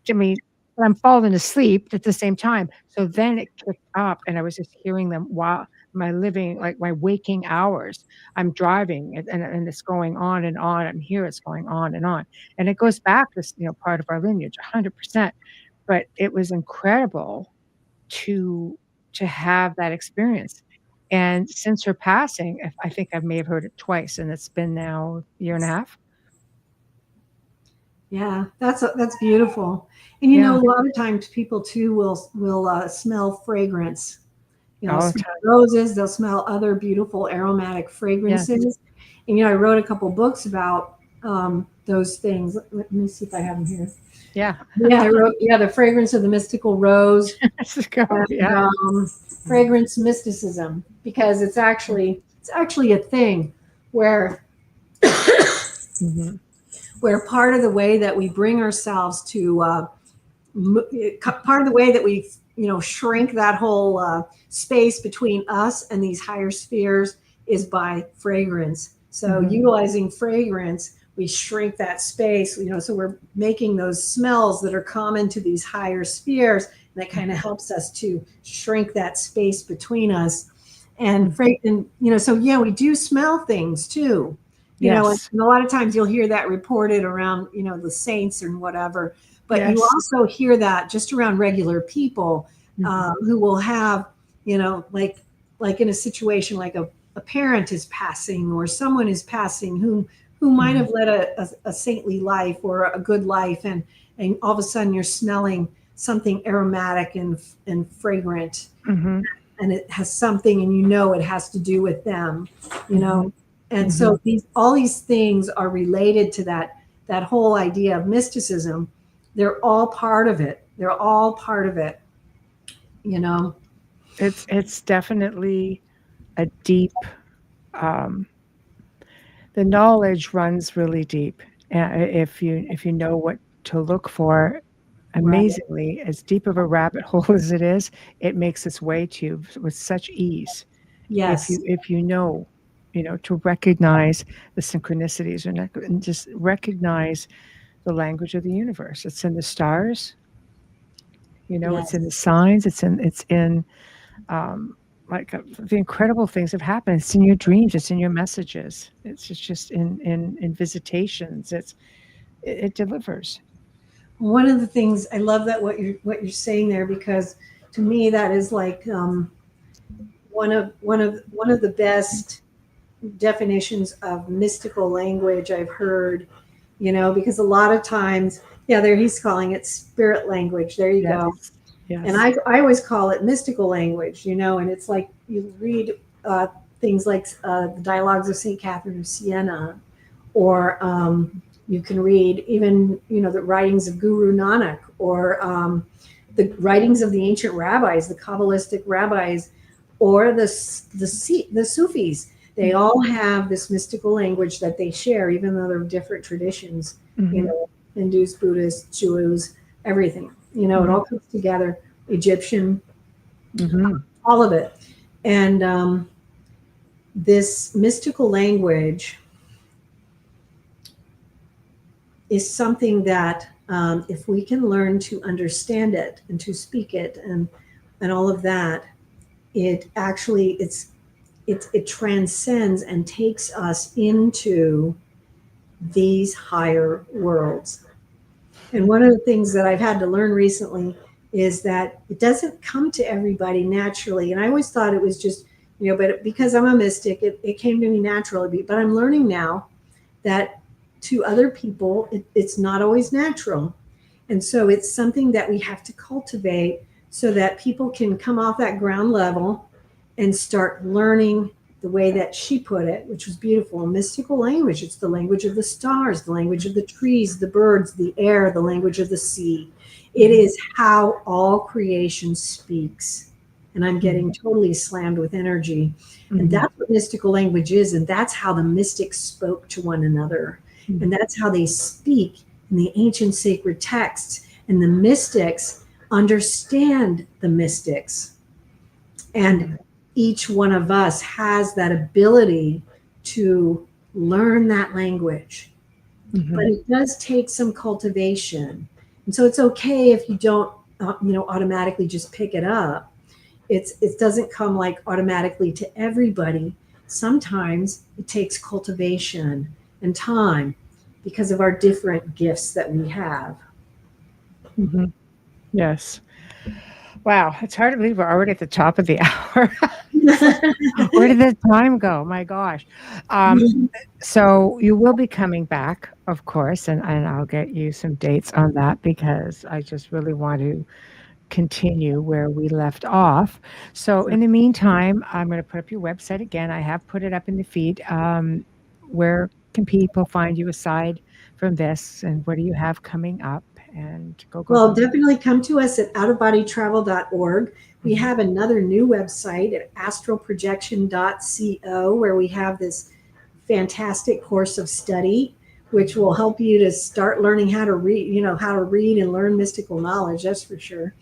I mean, I'm falling asleep at the same time. So then it kicked up and I was just hearing them while my waking hours. I'm driving and it's going on and on. I'm here, it's going on and on. And it goes back to, part of our lineage, 100%. But it was incredible to have that experience. And since her passing, I think I may have heard it twice, and it's been now a year and a half. Yeah, that's beautiful. And a lot of times people too will smell fragrance. Smell roses, they'll smell other beautiful aromatic fragrances. Yes. And I wrote a couple books about those things. Let me see if I have them here. Yeah. Yeah, I wrote the fragrance of the mystical rose. And, fragrance mysticism, because it's actually a thing where mm-hmm. where part of the way that we bring ourselves to part of the way that we shrink that whole space between us and these higher spheres is by fragrance. So mm-hmm. utilizing fragrance, we shrink that space, so we're making those smells that are common to these higher spheres, and that kind of helps us to shrink that space between us. And so we do smell things too. Yes. And a lot of times you'll hear that reported around, the saints and whatever, but yes. You also hear that just around regular people mm-hmm. Who will have, like in a situation like a parent is passing or someone is passing who might have led a saintly life or a good life, and all of a sudden you're smelling something aromatic and fragrant, mm-hmm. and it has something, and it has to do with them, mm-hmm. And mm-hmm. so all these things are related to that whole idea of mysticism. They're all part of it. They're all part of it. It's definitely a deep. The knowledge runs really deep. If you know what to look for, amazingly, as deep of a rabbit hole as it is, it makes its way to you with such ease. Yes. If you know, to recognize the synchronicities and just recognize the language of the universe. It's in the stars. Yes. It's in the signs. It's in the incredible things have happened. It's in your dreams. It's in your messages. It's just in visitations. It delivers. One of the things I love that what you're saying there, because to me that is like one of the best definitions of mystical language I've heard. Because a lot of times, there he's calling it spirit language. There you go. Yes. And I always call it mystical language, and it's like you read things like the Dialogues of St. Catherine of Siena, or you can read even, the writings of Guru Nanak, or the writings of the ancient rabbis, the Kabbalistic rabbis, or the Sufis. They all have this mystical language that they share, even though they're different traditions, mm-hmm. Hindus, Buddhists, Jews, everything. Mm-hmm. It all comes together, Egyptian, mm-hmm. all of it. And this mystical language is something that if we can learn to understand it and to speak it and all of that, it actually, it transcends and takes us into these higher worlds. And one of the things that I've had to learn recently is that it doesn't come to everybody naturally. And I always thought it was just, but because I'm a mystic, it came to me naturally. But I'm learning now that to other people, it's not always natural. And so it's something that we have to cultivate so that people can come off that ground level and start learning the way that she put it, which was beautiful. A mystical language. It's the language of the stars, the language of the trees, the birds, the air, the language of the sea. It is how all creation speaks. and I'm getting totally slammed with energy. Mm-hmm. And that's what mystical language is. And that's how the mystics spoke to one another. Mm-hmm. And that's how they speak in the ancient sacred texts. And the mystics understand the mystics. And each one of us has that ability to learn that language. Mm-hmm. But it does take some cultivation. And so it's okay if you don't, automatically just pick it up. It doesn't come like automatically to everybody. Sometimes it takes cultivation and time because of our different gifts that we have. Mm-hmm. Yes. Wow, it's hard to believe we're already at the top of the hour. Where did the time go? My gosh. So you will be coming back, of course, and I'll get you some dates on that because I just really want to continue where we left off. So in the meantime, I'm going to put up your website again. I have put it up in the feed. Where can people find you aside from this, and what do you have coming up? And Well, definitely come to us at outofbodytravel.org. We have another new website at astralprojection.co, where we have this fantastic course of study, which will help you to start learning how to read, how to read and learn mystical knowledge. That's for sure.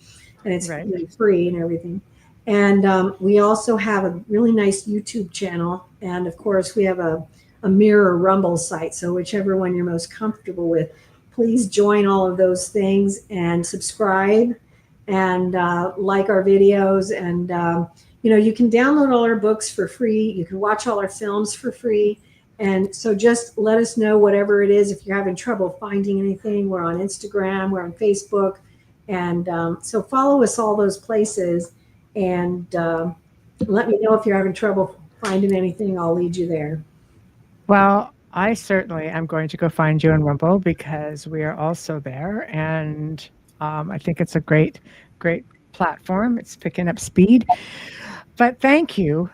And it's really free and everything. And we also have a really nice YouTube channel. And of course, we have a Mirror Rumble site. So whichever one you're most comfortable with, please join all of those things and subscribe and like our videos. And, you can download all our books for free. You can watch all our films for free. And so just let us know whatever it is. If you're having trouble finding anything, we're on Instagram, we're on Facebook. And so follow us all those places and let me know if you're having trouble finding anything. I'll lead you there. Well, I certainly am going to go find you on Rumble because we are also there. And I think it's a great platform. It's picking up speed. But thank you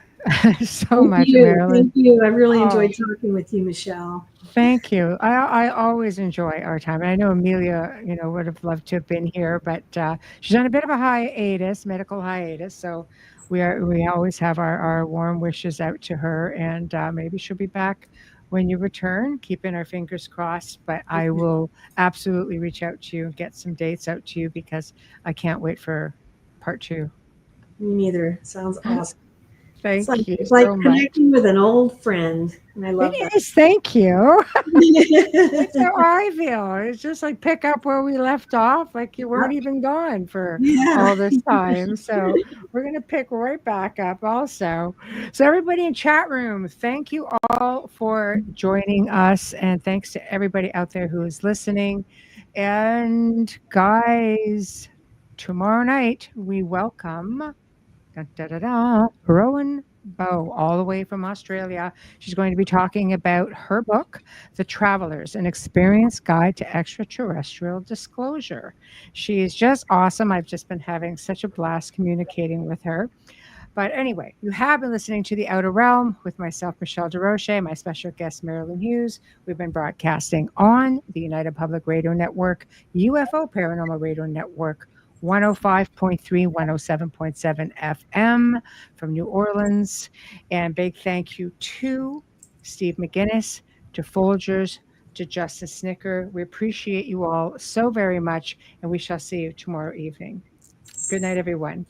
so much, Marilynn. Thank you. I really enjoyed talking with you, Michelle. Thank you. I always enjoy our time. And I know Amelia, would have loved to have been here, but she's on a bit of a hiatus, medical hiatus. So we always have our warm wishes out to her, and maybe she'll be back when you return, keeping our fingers crossed. But I will absolutely reach out to you and get some dates out to you because I can't wait for part 2. Me neither. Sounds awesome. Thank you. It's like connecting with an old friend. And I love that. Yes, thank you. That's how I feel. It's just like pick up where we left off, like you weren't even gone for all this time. So we're going to pick right back up also. So everybody in chat room, thank you all for joining us. And thanks to everybody out there who is listening. And guys, tomorrow night, we welcome Rowan Bow, all the way from Australia. She's going to be talking about her book, The Travelers, An Experience Guide to Extraterrestrial Disclosure. She is just awesome. I've just been having such a blast communicating with her. But anyway, you have been listening to The Outer Realm with myself, Michelle Desrochers, my special guest, Marilynn Hughes. We've been broadcasting on the United Public Radio Network, UFO Paranormal Radio Network, 105.3, 107.7 FM from New Orleans. And big thank you to Steve McGinnis, to Folgers, to Justin Snicker. We appreciate you all so very much, and we shall see you tomorrow evening. Good night, everyone.